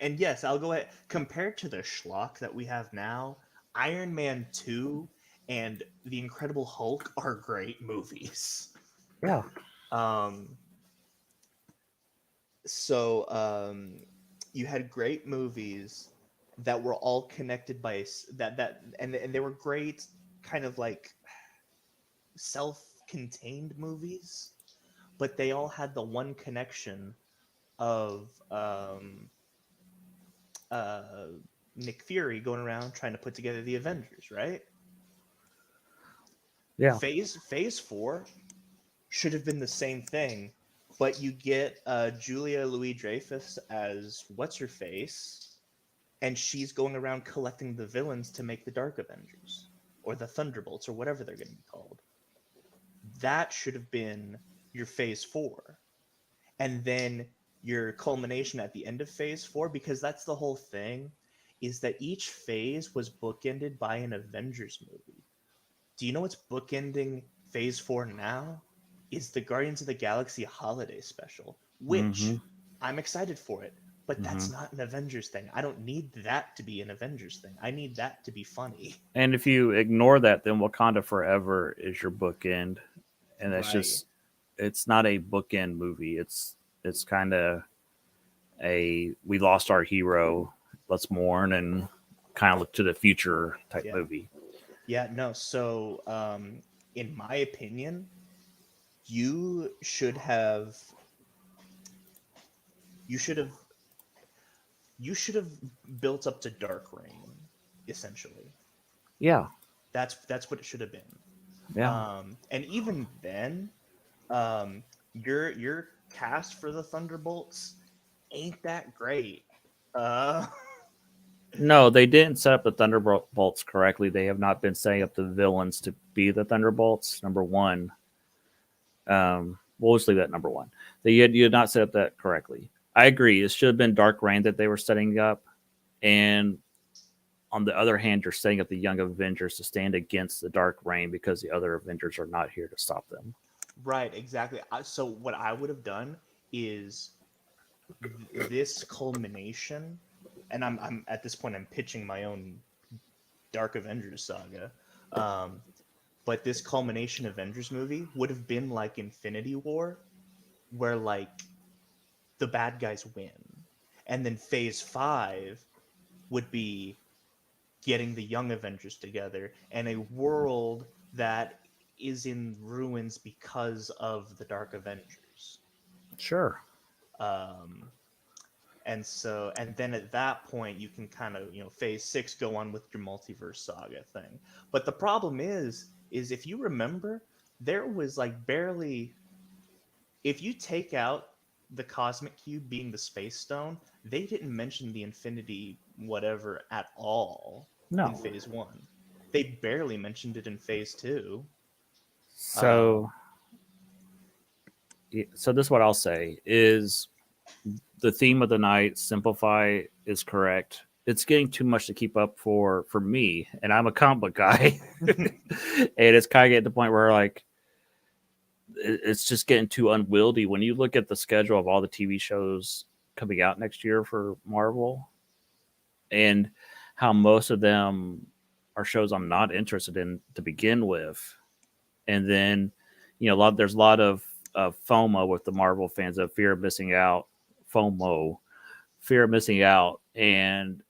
And yes, I'll go ahead. Compared to the schlock that we have now, Iron Man 2 and The Incredible Hulk are great movies. Yeah. So you had great movies that were all connected by and they were great, kind of like self-contained movies, but they all had the one connection of uh, Nick Fury going around trying to put together the Avengers, right? Yeah. Phase 4 should have been the same thing, but you get Julia Louis-Dreyfus as what's her face, and she's going around collecting the villains to make the Dark Avengers or the Thunderbolts or whatever they're going to be called. That should have been your phase 4, and then your culmination at the end of phase 4, because that's the whole thing, is that each phase was bookended by an Avengers movie. Do you know what's bookending phase 4 now? Is the Guardians of the Galaxy holiday special, which I'm excited for it, but that's not an Avengers thing. I don't need that to be an Avengers thing. I need that to be funny. And if you ignore that, then Wakanda Forever is your bookend, and that's just, it's not a bookend movie. It's kind of a, we lost our hero, let's mourn and kind of look to the future type movie. Yeah, no. So, in my opinion, you should have built up to Dark Reign, essentially. Yeah. That's what it should have been. Yeah. And even then, your cast for the Thunderbolts ain't that great. No, they didn't set up the Thunderbolts correctly. They have not been setting up the villains to be the Thunderbolts. Number one. We'll just leave that number one. You had not set up that correctly. I agree. It should have been Dark Reign that they were setting up. And on the other hand, you're setting up the Young Avengers to stand against the Dark Reign because the other Avengers are not here to stop them. Right, exactly. So what I would have done is this culmination, and I'm at this point I'm pitching my own Dark Avengers saga. But this culmination Avengers movie would have been like Infinity War, where like the bad guys win, and then phase 5 would be getting the Young Avengers together and a world that is in ruins because of the Dark Avengers. Sure. And then at that point you can kind of, phase 6 go on with your multiverse saga thing. But the problem is if you remember, there was like barely, if you take out the Cosmic Cube being the Space Stone, they didn't mention the Infinity whatever at all in phase 1. They barely mentioned it in phase 2. So this is what I'll say is the theme of the night, simplify, is correct. It's getting too much to keep up for me, and I'm a comic book guy. And it's kind of getting to the point where like it's just getting too unwieldy. When you look at the schedule of all the TV shows coming out next year for Marvel, and how most of them are shows I'm not interested in to begin with, and then there's a lot of FOMO with the Marvel fans, of fear of missing out. Fear of missing out, and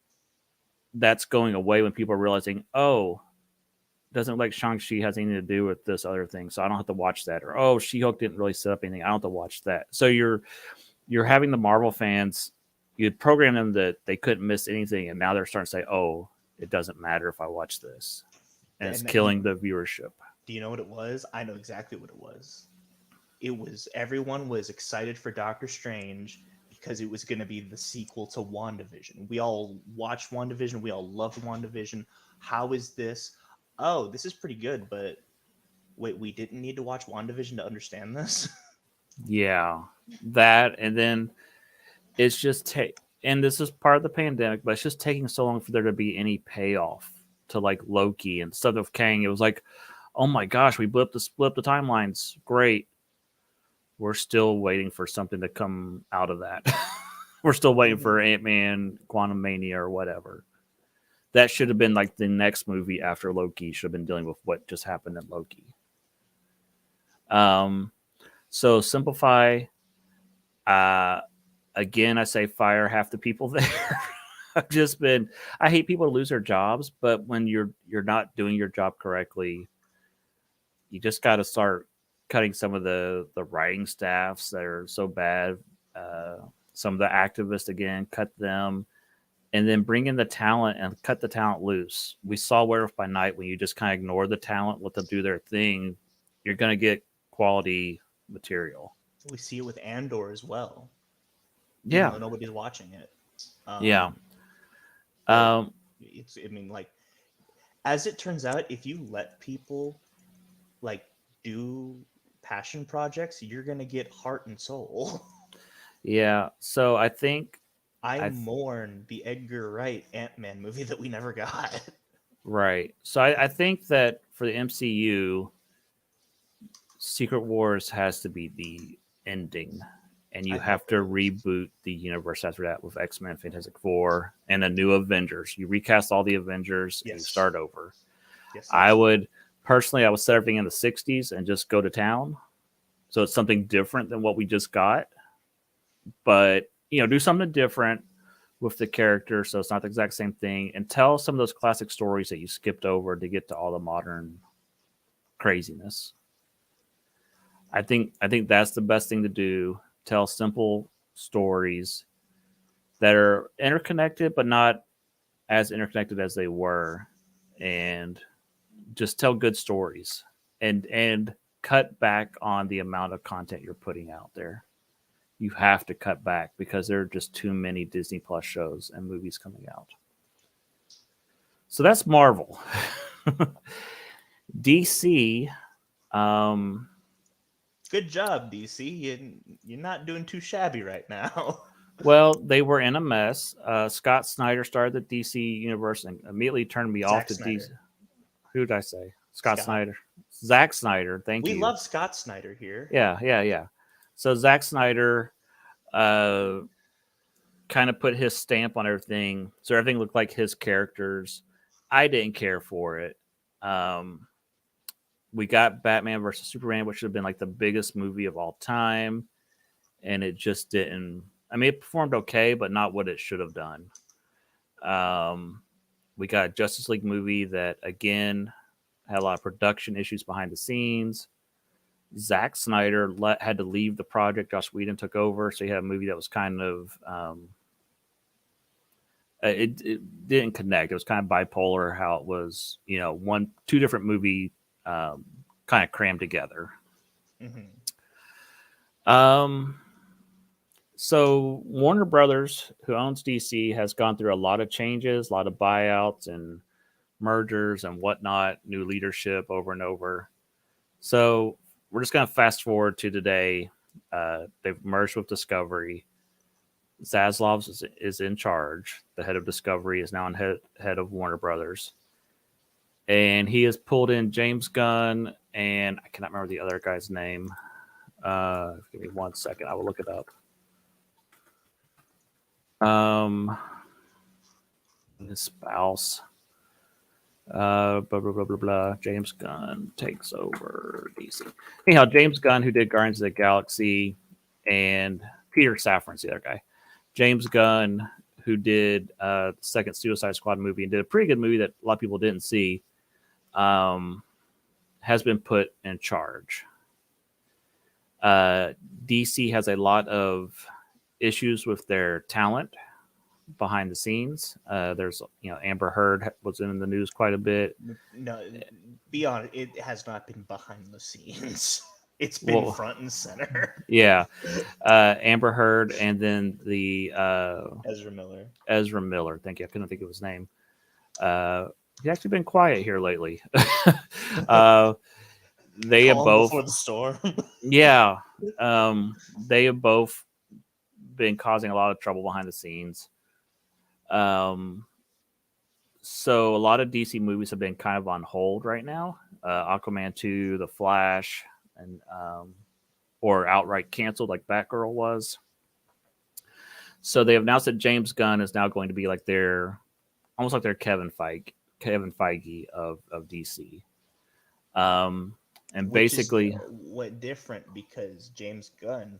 that's going away when people are realizing, oh, doesn't like Shang-Chi has anything to do with this other thing, so I don't have to watch that. Or, oh, She-Hulk didn't really set up anything, I don't have to watch that. So you're having the Marvel fans, you'd program them that they couldn't miss anything, and now they're starting to say, oh, it doesn't matter if I watch this. And it's killing the viewership. Do you know what it was? I know exactly what it was. It was everyone was excited for Doctor Strange because it was going to be the sequel to WandaVision. We all watched WandaVision. We all loved WandaVision. How is this? Oh, this is pretty good, but wait, we didn't need to watch WandaVision to understand this? Yeah, that, and then it's just and this is part of the pandemic, but it's just taking so long for there to be any payoff to like Loki and Son of Kang. It was like, oh my gosh, we split the timelines. Great. We're still waiting for something to come out of that. We're still waiting for Ant-Man, Quantum Mania, or whatever. That should have been like the next movie after Loki. Should have been dealing with what just happened in Loki. So simplify. Again, I say fire half the people there. I hate people to lose their jobs, but when you're not doing your job correctly, you just got to start cutting some of the writing staffs that are so bad. Some of the activists, again, cut them, and then bring in the talent and cut the talent loose. We saw Werewolf by Night, when you just kind of ignore the talent, let them do their thing, you're going to get quality material. We see it with Andor as well. Yeah. Even though nobody's watching it. Yeah. It's, I mean, like, as it turns out, if you let people like do passion projects, you're gonna get heart and soul. Yeah. So I think I mourn the Edgar Wright Ant-Man movie that we never got. Right. So I think that for the MCU, Secret Wars has to be the ending, and you have to reboot the universe after that with X-Men, Fantastic Four, and a new Avengers. You recast all the Avengers and you start over. Yes. I would set everything in the 60s and just go to town. So it's something different than what we just got. But, do something different with the character, so it's not the exact same thing, and tell some of those classic stories that you skipped over to get to all the modern craziness. I think that's the best thing to do. Tell simple stories that are interconnected, but not as interconnected as they were, and just tell good stories, and cut back on the amount of content you're putting out there. You have to cut back because there are just too many Disney Plus shows and movies coming out. So that's Marvel. DC. Good job, DC. You're not doing too shabby right now. Well, they were in a mess. Scott Snyder started the DC universe and immediately turned me off to DC. Who did I say? Scott Snyder. Zack Snyder. Thank you. We love Scott Snyder here. Yeah. So Zack Snyder kind of put his stamp on everything. So everything looked like his characters. I didn't care for it. We got Batman versus Superman, which should have been like the biggest movie of all time. And it just didn't. I mean, it performed okay, but not what it should have done. We got a Justice League movie that, again, had a lot of production issues behind the scenes. Zack Snyder had to leave the project. Joss Whedon took over, so he had a movie that was kind of it didn't connect. It was kind of bipolar. How it was, two different movie kind of crammed together. Mm-hmm. So Warner Brothers, who owns DC, has gone through a lot of changes, a lot of buyouts and mergers and whatnot, new leadership over and over. So we're just going to fast forward to today. They've merged with Discovery. Zaslav is in charge. The head of Discovery is now head of Warner Brothers. And he has pulled in James Gunn, and I cannot remember the other guy's name. Give me 1 second. I will look it up. His spouse. Blah, blah, blah, blah, blah. James Gunn takes over DC. Anyhow, James Gunn, who did Guardians of the Galaxy, and Peter Safran's the other guy. James Gunn, who did the second Suicide Squad movie and did a pretty good movie that a lot of people didn't see, has been put in charge. DC has a lot of issues with their talent. behind the scenes. There's Amber Heard was in the news quite a bit. No, be honest, it has not been behind the scenes. It's been Well, front and center. yeah, Amber Heard, and then the Ezra Miller. Ezra Miller. Thank you. I couldn't think of his name. He's actually been quiet here lately. They have Calm both. before the storm. Yeah, they have both been causing a lot of trouble behind the scenes. So a lot of DC movies have been kind of on hold right now. Aquaman 2, The Flash, and or outright canceled like Batgirl was. So they have announced that James Gunn is now going to be like almost like their Kevin Feige of DC. And Which basically, is what different because James Gunn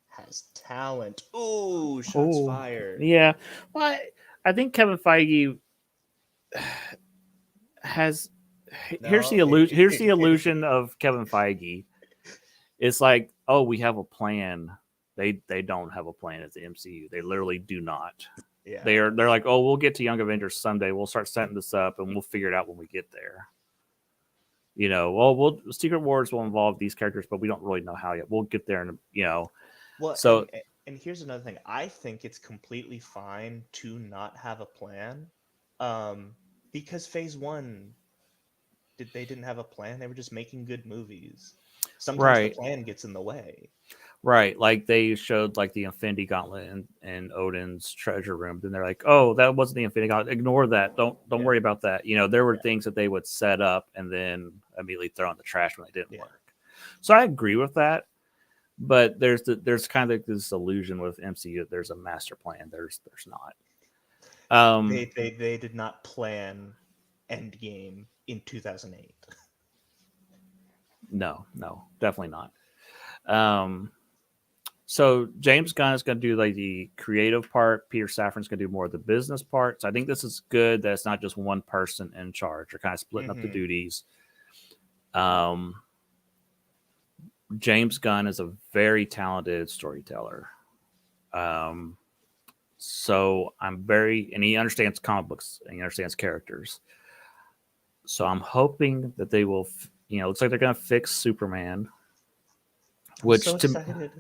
has talent. Ooh, shots fired. Yeah, well, I think Kevin Feige has. Here's the illusion. Here's the illusion of Kevin Feige. It's like, oh, we have a plan. They don't have a plan at the MCU. They literally do not. Yeah. They're like, oh, we'll get to Young Avengers someday. We'll start setting this up, and we'll figure it out when we get there. Secret Wars will involve these characters, but we don't really know how yet. We'll get there, and Well, so and here's another thing. I think it's completely fine to not have a plan, because Phase 1 they didn't have a plan. They were just making good movies. Sometimes the plan gets in the way. Right, like they showed like the Infinity Gauntlet and Odin's treasure room. Then they're like, "Oh, that wasn't the Infinity Gauntlet. Ignore that. Don't worry about that." There were things that they would set up and then immediately throw in the trash when they didn't work. So I agree with that, but there's kind of this illusion with MCU that there's a master plan. There's not. They did not plan Endgame in 2008. No, definitely not. So James Gunn is going to do like the creative part. Peter Safran's going to do more of the business part. So I think this is good that it's not just one person in charge. They're kind of splitting up the duties. James Gunn is a very talented storyteller. So and he understands comic books and he understands characters. So I'm hoping that they will, looks like they're going to fix Superman. Which I'm so excited.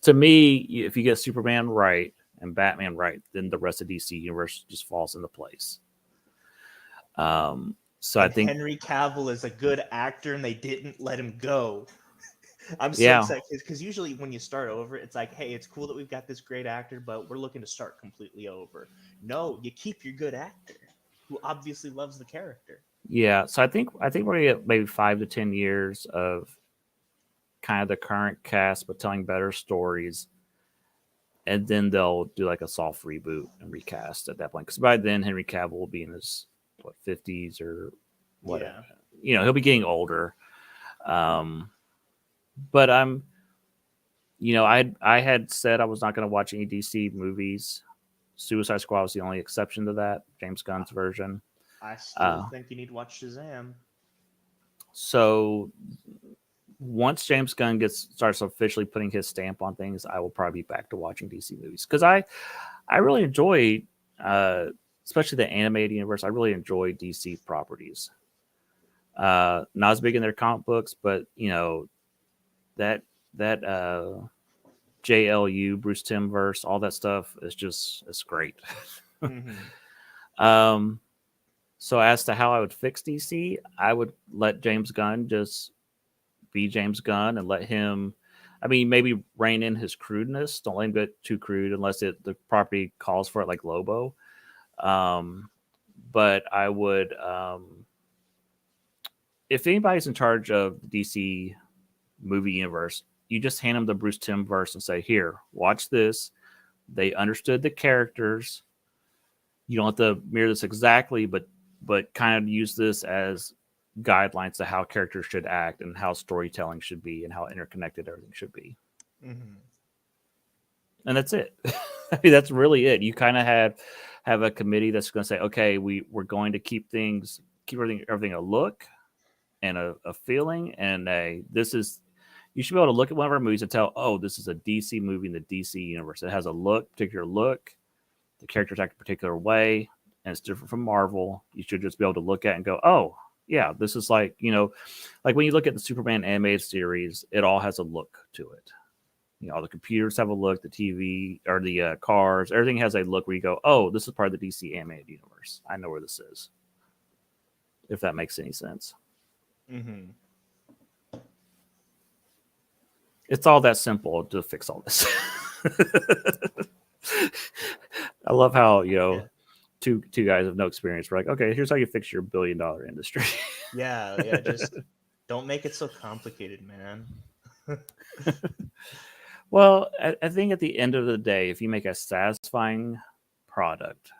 To me, if you get Superman right and Batman right, then the rest of DC universe just falls into place. So I think Henry Cavill is a good actor, and they didn't let him go. I'm so excited because usually when you start over, it's like, hey, it's cool that we've got this great actor, but we're looking to start completely over. No, you keep your good actor who obviously loves the character. Yeah, so I think we're gonna get maybe 5 to 10 years of kind of the current cast, but telling better stories, and then they'll do like a soft reboot and recast at that point. Because by then, Henry Cavill will be in his 50s or whatever. Yeah. He'll be getting older. But I had said I was not going to watch any DC movies. Suicide Squad was the only exception to that. James Gunn's version. I still think you need to watch Shazam. So once James Gunn starts officially putting his stamp on things, I will probably be back to watching DC movies because I really enjoy, especially the animated universe. I really enjoy DC properties. Not as big in their comic books, but that JLU Bruce Timm verse, all that stuff it's great. Mm-hmm. So as to how I would fix DC, I would let James Gunn just be James Gunn and let him, maybe rein in his crudeness. Don't let him get too crude unless the property calls for it, like Lobo. But I would, if anybody's in charge of the DC movie universe, you just hand them the Bruce Timm verse and say, here, watch this. They understood the characters. You don't have to mirror this exactly, but kind of use this as guidelines to how characters should act and how storytelling should be and how interconnected everything should be. Mm-hmm. And that's it. That's really it. You kind of have a committee that's going to say, okay, we're going to keep everything a look and a feeling. And you should be able to look at one of our movies and tell, oh, this is a DC movie in the DC universe. It has a particular look. the characters act a particular way, and it's different from Marvel, you should just be able to look at it and go, oh, yeah, this is like, like when you look at the Superman animated series, it all has a look to it. All the computers have a look, the TV or the cars, everything has a look where you go, oh, this is part of the DC animated universe. I know where this is. If that makes any sense. Mm-hmm. It's all that simple to fix all this. I love how, two guys with no experience were like, okay, here's how you fix your $1 billion industry. Yeah. Just don't make it so complicated, man. Well, I think at the end of the day, if you make a satisfying product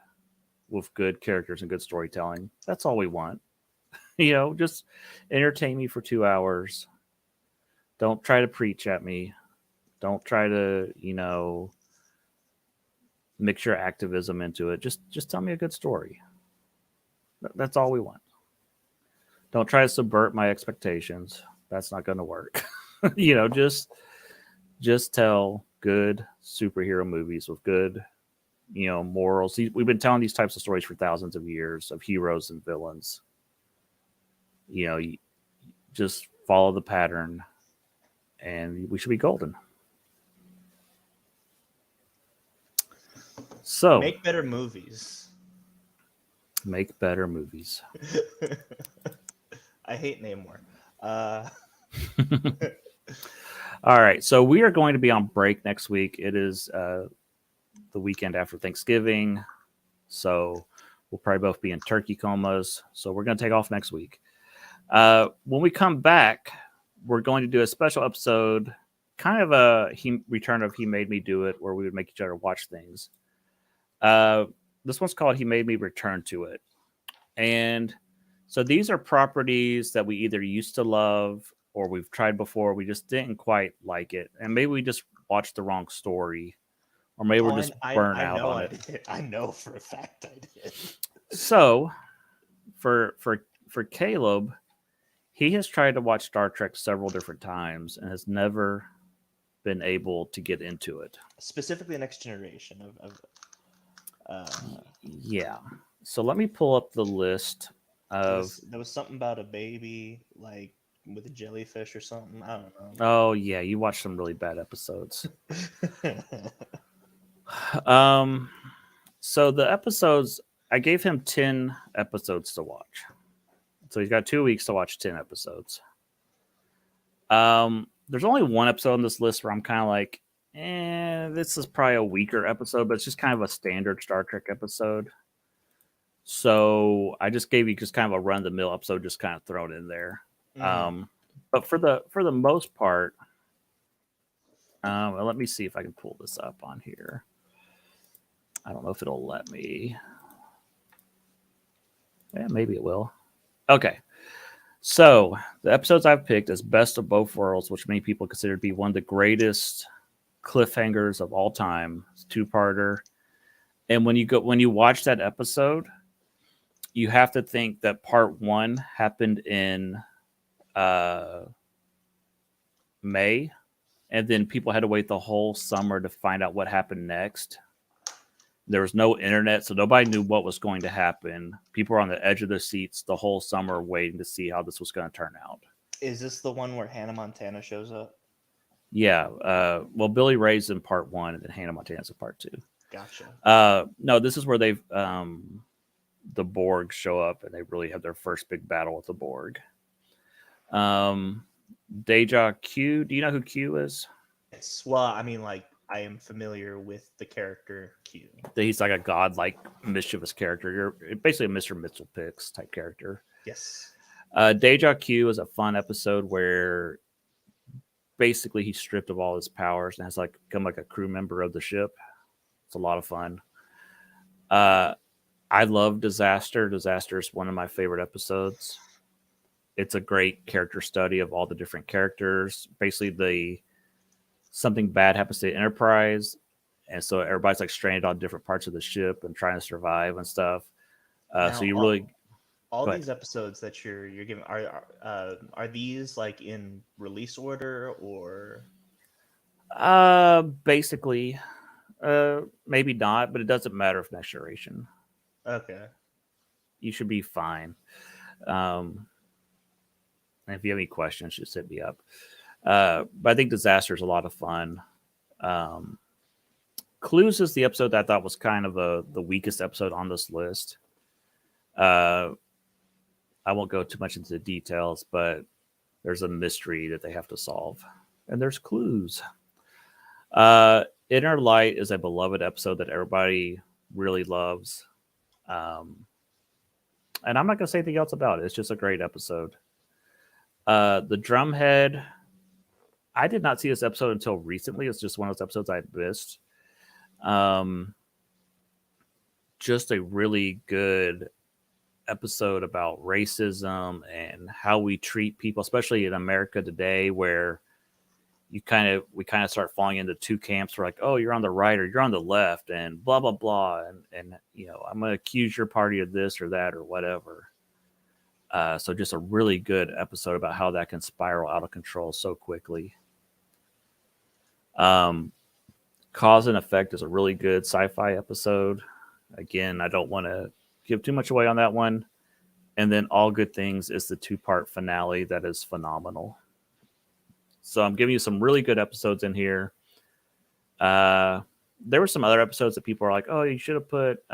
with good characters and good storytelling, that's all we want. Just entertain me for 2 hours. Don't try to preach at me. Don't try to, mix your activism into it. Just tell me a good story. That's all we want. Don't try to subvert my expectations. That's not going to work. Just tell good superhero movies with good, morals. We've been telling these types of stories for thousands of years of heroes and villains. You just follow the pattern, and we should be golden. So make better movies. Make better movies. I hate Namor. All right, so we are going to be on break next week. It is the weekend after Thanksgiving, so we'll probably both be in turkey comas. So we're going to take off next week. When we come back, we're going to do a special episode, kind of a return of He Made Me Do It, where we would make each other watch things. This one's called He Made Me Return to It. And so these are properties that we either used to love or we've tried before. We just didn't quite like it. And maybe we just watched the wrong story. Or maybe we're just burnt out on it. I know for a fact I did. So for Caleb, he has tried to watch Star Trek several different times and has never been able to get into it. Specifically Next Generation yeah. So let me pull up the list of. There was something about a baby, like with a jellyfish or something. I don't know. Oh yeah, you watched some really bad episodes. So the episodes, I gave him 10 episodes to watch. So he's got 2 weeks to watch 10 episodes. There's only one episode on this list where I'm kind of like, this is probably a weaker episode, but it's just kind of a standard Star Trek episode. So I just gave you just kind of a run-of-the-mill episode, just kind of thrown in there. Mm-hmm. But for the most part, let me see if I can pull this up on here. I don't know if it'll let me. Yeah, maybe it will. Okay. So the episodes I've picked is Best of Both Worlds, which many people consider to be one of the greatest cliffhangers of all time. It's a 2-parter. And when you watch that episode, you have to think that part 1 happened in May, and then people had to wait the whole summer to find out what happened next. There was no internet, so nobody knew what was going to happen. People were on the edge of their seats the whole summer waiting to see how this was going to turn out. Is this the one where Hannah Montana shows up? Yeah. Well, Billy Ray's in part 1, and then Hannah Montana's in part 2. Gotcha. No, this is where they've the Borg show up, and they really have their first big battle with the Borg. Deja Q. Do you know who Q is? Yes. Well, I mean, like, I am familiar with the character Q. He's like a godlike, mischievous character. You're basically a Mr. Mitchell-Picks type character. Yes. Deja Q is a fun episode where basically he's stripped of all his powers and has become like a crew member of the ship. It's a lot of fun. I love Disaster. Disaster is one of my favorite episodes. It's a great character study of all the different characters. Basically, something bad happens to the Enterprise, and so everybody's like stranded on different parts of the ship and trying to survive and stuff. So you really all these episodes that you're giving are these like in release order or? Basically, Maybe not, but it doesn't matter if Next Generation. Okay. You should be fine. And if you have any questions, just hit me up. But I think Disaster is a lot of fun. Um, Clues is the episode that I thought was kind of the weakest episode on this list. Uh, I won't go too much into the details, but there's a mystery that they have to solve, and there's clues. Inner Light is a beloved episode that everybody really loves. Um, and I'm not going to say anything else about it. It's just a great episode. The Drumhead, I did not see this episode until recently. It's just one of those episodes I missed. Um, just a really good episode about racism and how we treat people, especially in America today, where we kind of start falling into two camps. We're like, oh, you're on the right or you're on the left, and blah blah blah, and I'm gonna accuse your party of this or that or whatever. So just a really good episode about how that can spiral out of control so quickly. Cause and Effect is a really good sci-fi episode. Again, I don't want to give too much away on that one. And then All Good Things is the 2-part finale that is phenomenal. So I'm giving you some really good episodes in here. There were some other episodes that people are like, oh, you should have put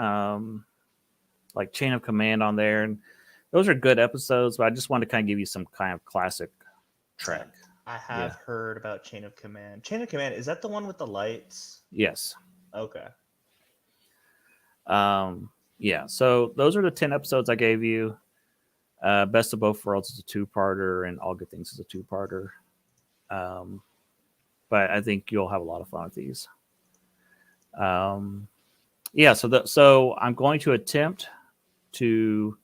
like Chain of Command on there. And those are good episodes, but I just wanted to kind of give you some kind of classic Trek. I have heard about Chain of Command. Chain of Command, is that the one with the lights? Yes. Okay. Yeah, so those are the 10 episodes I gave you. Best of Both Worlds is a 2-parter, and All Good Things is a 2-parter. But I think you'll have a lot of fun with these. Yeah, so I'm going to attempt to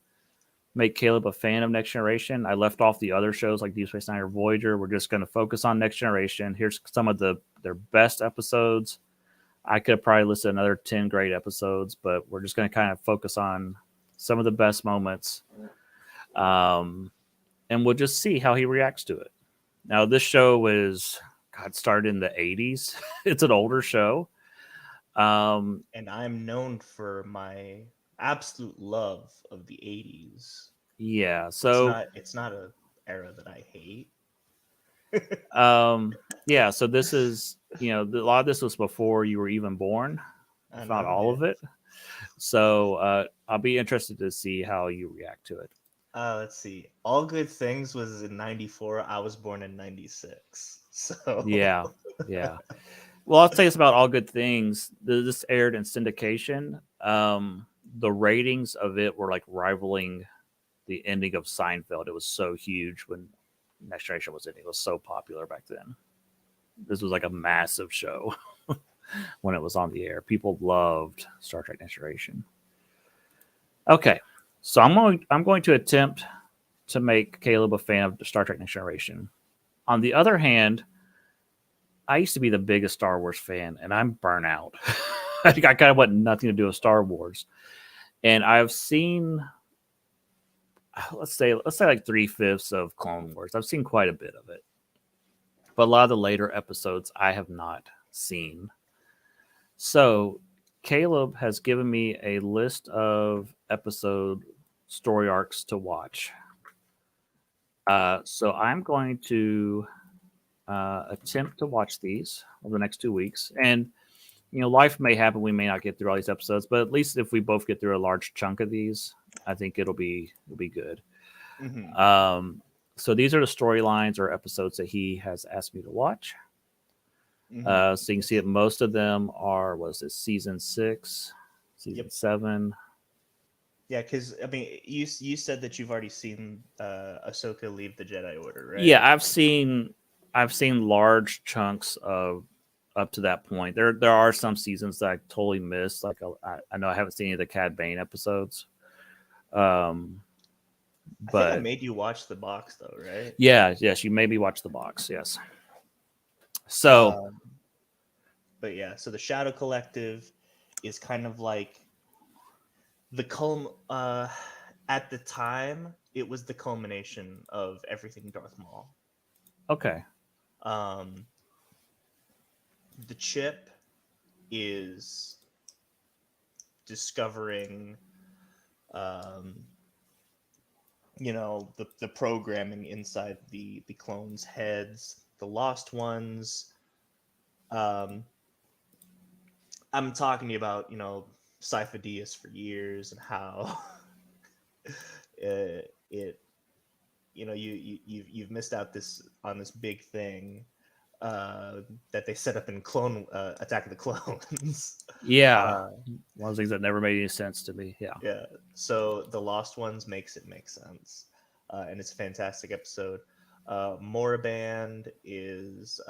make Caleb a fan of Next Generation. I left off the other shows like Deep Space Nine or Voyager. We're just going to focus on Next Generation. Here's some of their best episodes. I could have probably listed another 10 great episodes, but we're just going to kind of focus on some of the best moments. And we'll just see how he reacts to it. Now, this show started in the 80s. It's an older show. And I'm known for my absolute love of the 80s. Yeah, so it's not an era that I hate. Yeah, so this is, a lot of this was before you were even born, if not all of it. So I'll be interested to see how you react to it. Let's see. All Good Things was in 94. I was born in 96. So yeah. Well, I'll tell you this about All Good Things. This aired in syndication. The ratings of it were like rivaling the ending of Seinfeld. It was so huge when Next Generation was ending. It was so popular back then. This was like a massive show when it was on the air. People loved Star Trek Next Generation. Okay, so I'm going to attempt to make Caleb a fan of Star Trek Next Generation. On the other hand, I used to be the biggest Star Wars fan, and I'm burnt out. I kind of want nothing to do with Star Wars, and I've seen, let's say like 3/5 of Clone Wars. I've seen quite a bit of it, but a lot of the later episodes I have not seen. So Caleb has given me a list of episode story arcs to watch. So I'm going to attempt to watch these over the next 2 weeks. And, life may happen. We may not get through all these episodes, but at least if we both get through a large chunk of these, I think it'll be good. Mm-hmm. So these are the storylines or episodes that he has asked me to watch. Mm-hmm. So you can see that most of them are, season 6, season 7. Yeah, because I mean, you said that you've already seen Ahsoka leave the Jedi Order, right? Yeah, I've seen large chunks of up to that point. There are some seasons that I totally missed. Like I know I haven't seen any of the Cad Bane episodes. I think I made you watch the box though, right? Yeah, yes, you made me watch the box. Yes. So, but yeah, so the Shadow Collective is kind of like the at the time it was the culmination of everything Darth Maul. Okay. The chip is discovering, the programming inside the clones' heads, the lost ones. Um, I'm talking to you about, Sifo-Dyas for years and how it you've missed out on this big thing that they set up in Clone Attack of the Clones. Yeah, one of the things that never made any sense to me. Yeah, Yeah. So the Lost Ones makes it make sense, and it's a fantastic episode. Moraband is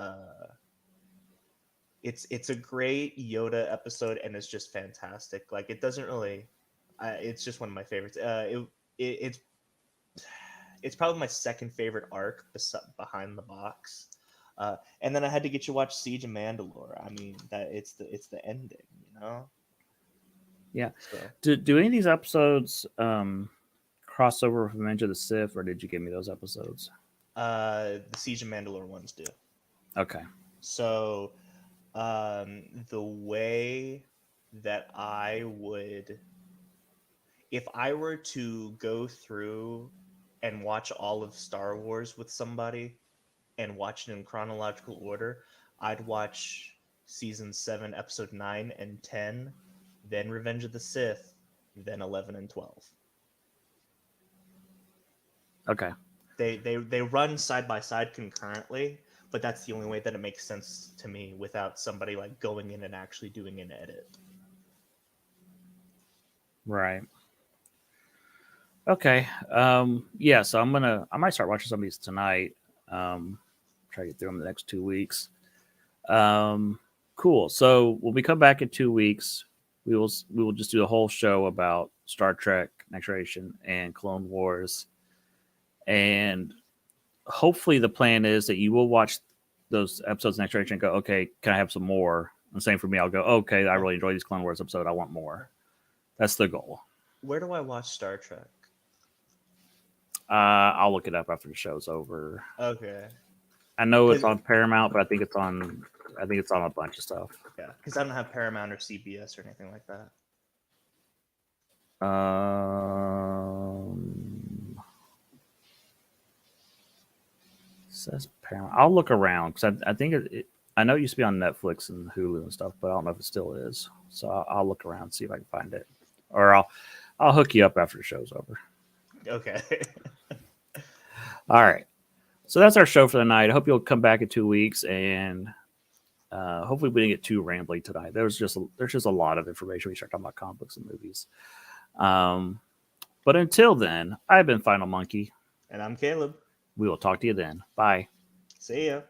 it's a great Yoda episode, and it's just fantastic. Like it doesn't really, it's just one of my favorites. It's probably my second favorite arc behind the box. And then I had to get you to watch Siege of Mandalore. I mean, that it's the ending, you know. yeah. So, Do any of these episodes cross over with Revenge of the Sith, or did you give me those episodes? the Siege of Mandalore ones do. Okay. So, the way that I would, if I were to go through and watch all of Star Wars with somebody and watch it in chronological order, I'd watch season 7, episode 9 and 10, then Revenge of the Sith, then 11 and 12. Okay. They run side by side concurrently, but that's the only way that it makes sense to me without somebody like going in and actually doing an edit. Right. Okay. Yeah, so I might start watching some of these tonight. Try to get through them the next 2 weeks. Cool. So when we come back in 2 weeks, we will just do a whole show about Star Trek, Next Generation, and Clone Wars. And hopefully the plan is that you will watch those episodes of Next Generation and go, okay, can I have some more? And same for me. I'll go, okay, I really enjoyed these Clone Wars episode. I want more. That's the goal. Where do I watch Star Trek? I'll look it up after the show's over. Okay. I know it's on Paramount, but I think it's on a bunch of stuff. Yeah, because I don't have Paramount or CBS or anything like that. Says Paramount. I'll look around because I think I know it used to be on Netflix and Hulu and stuff, but I don't know if it still is. So I'll look around and see if I can find it, or I'll hook you up after the show's over. Okay. All right. So that's our show for the night. I hope you'll come back in 2 weeks, and hopefully we didn't get too rambly tonight. There's just a lot of information. We start talking about comic books and movies. But until then, I've been Final Monkey. And I'm Caleb. We will talk to you then. Bye. See ya.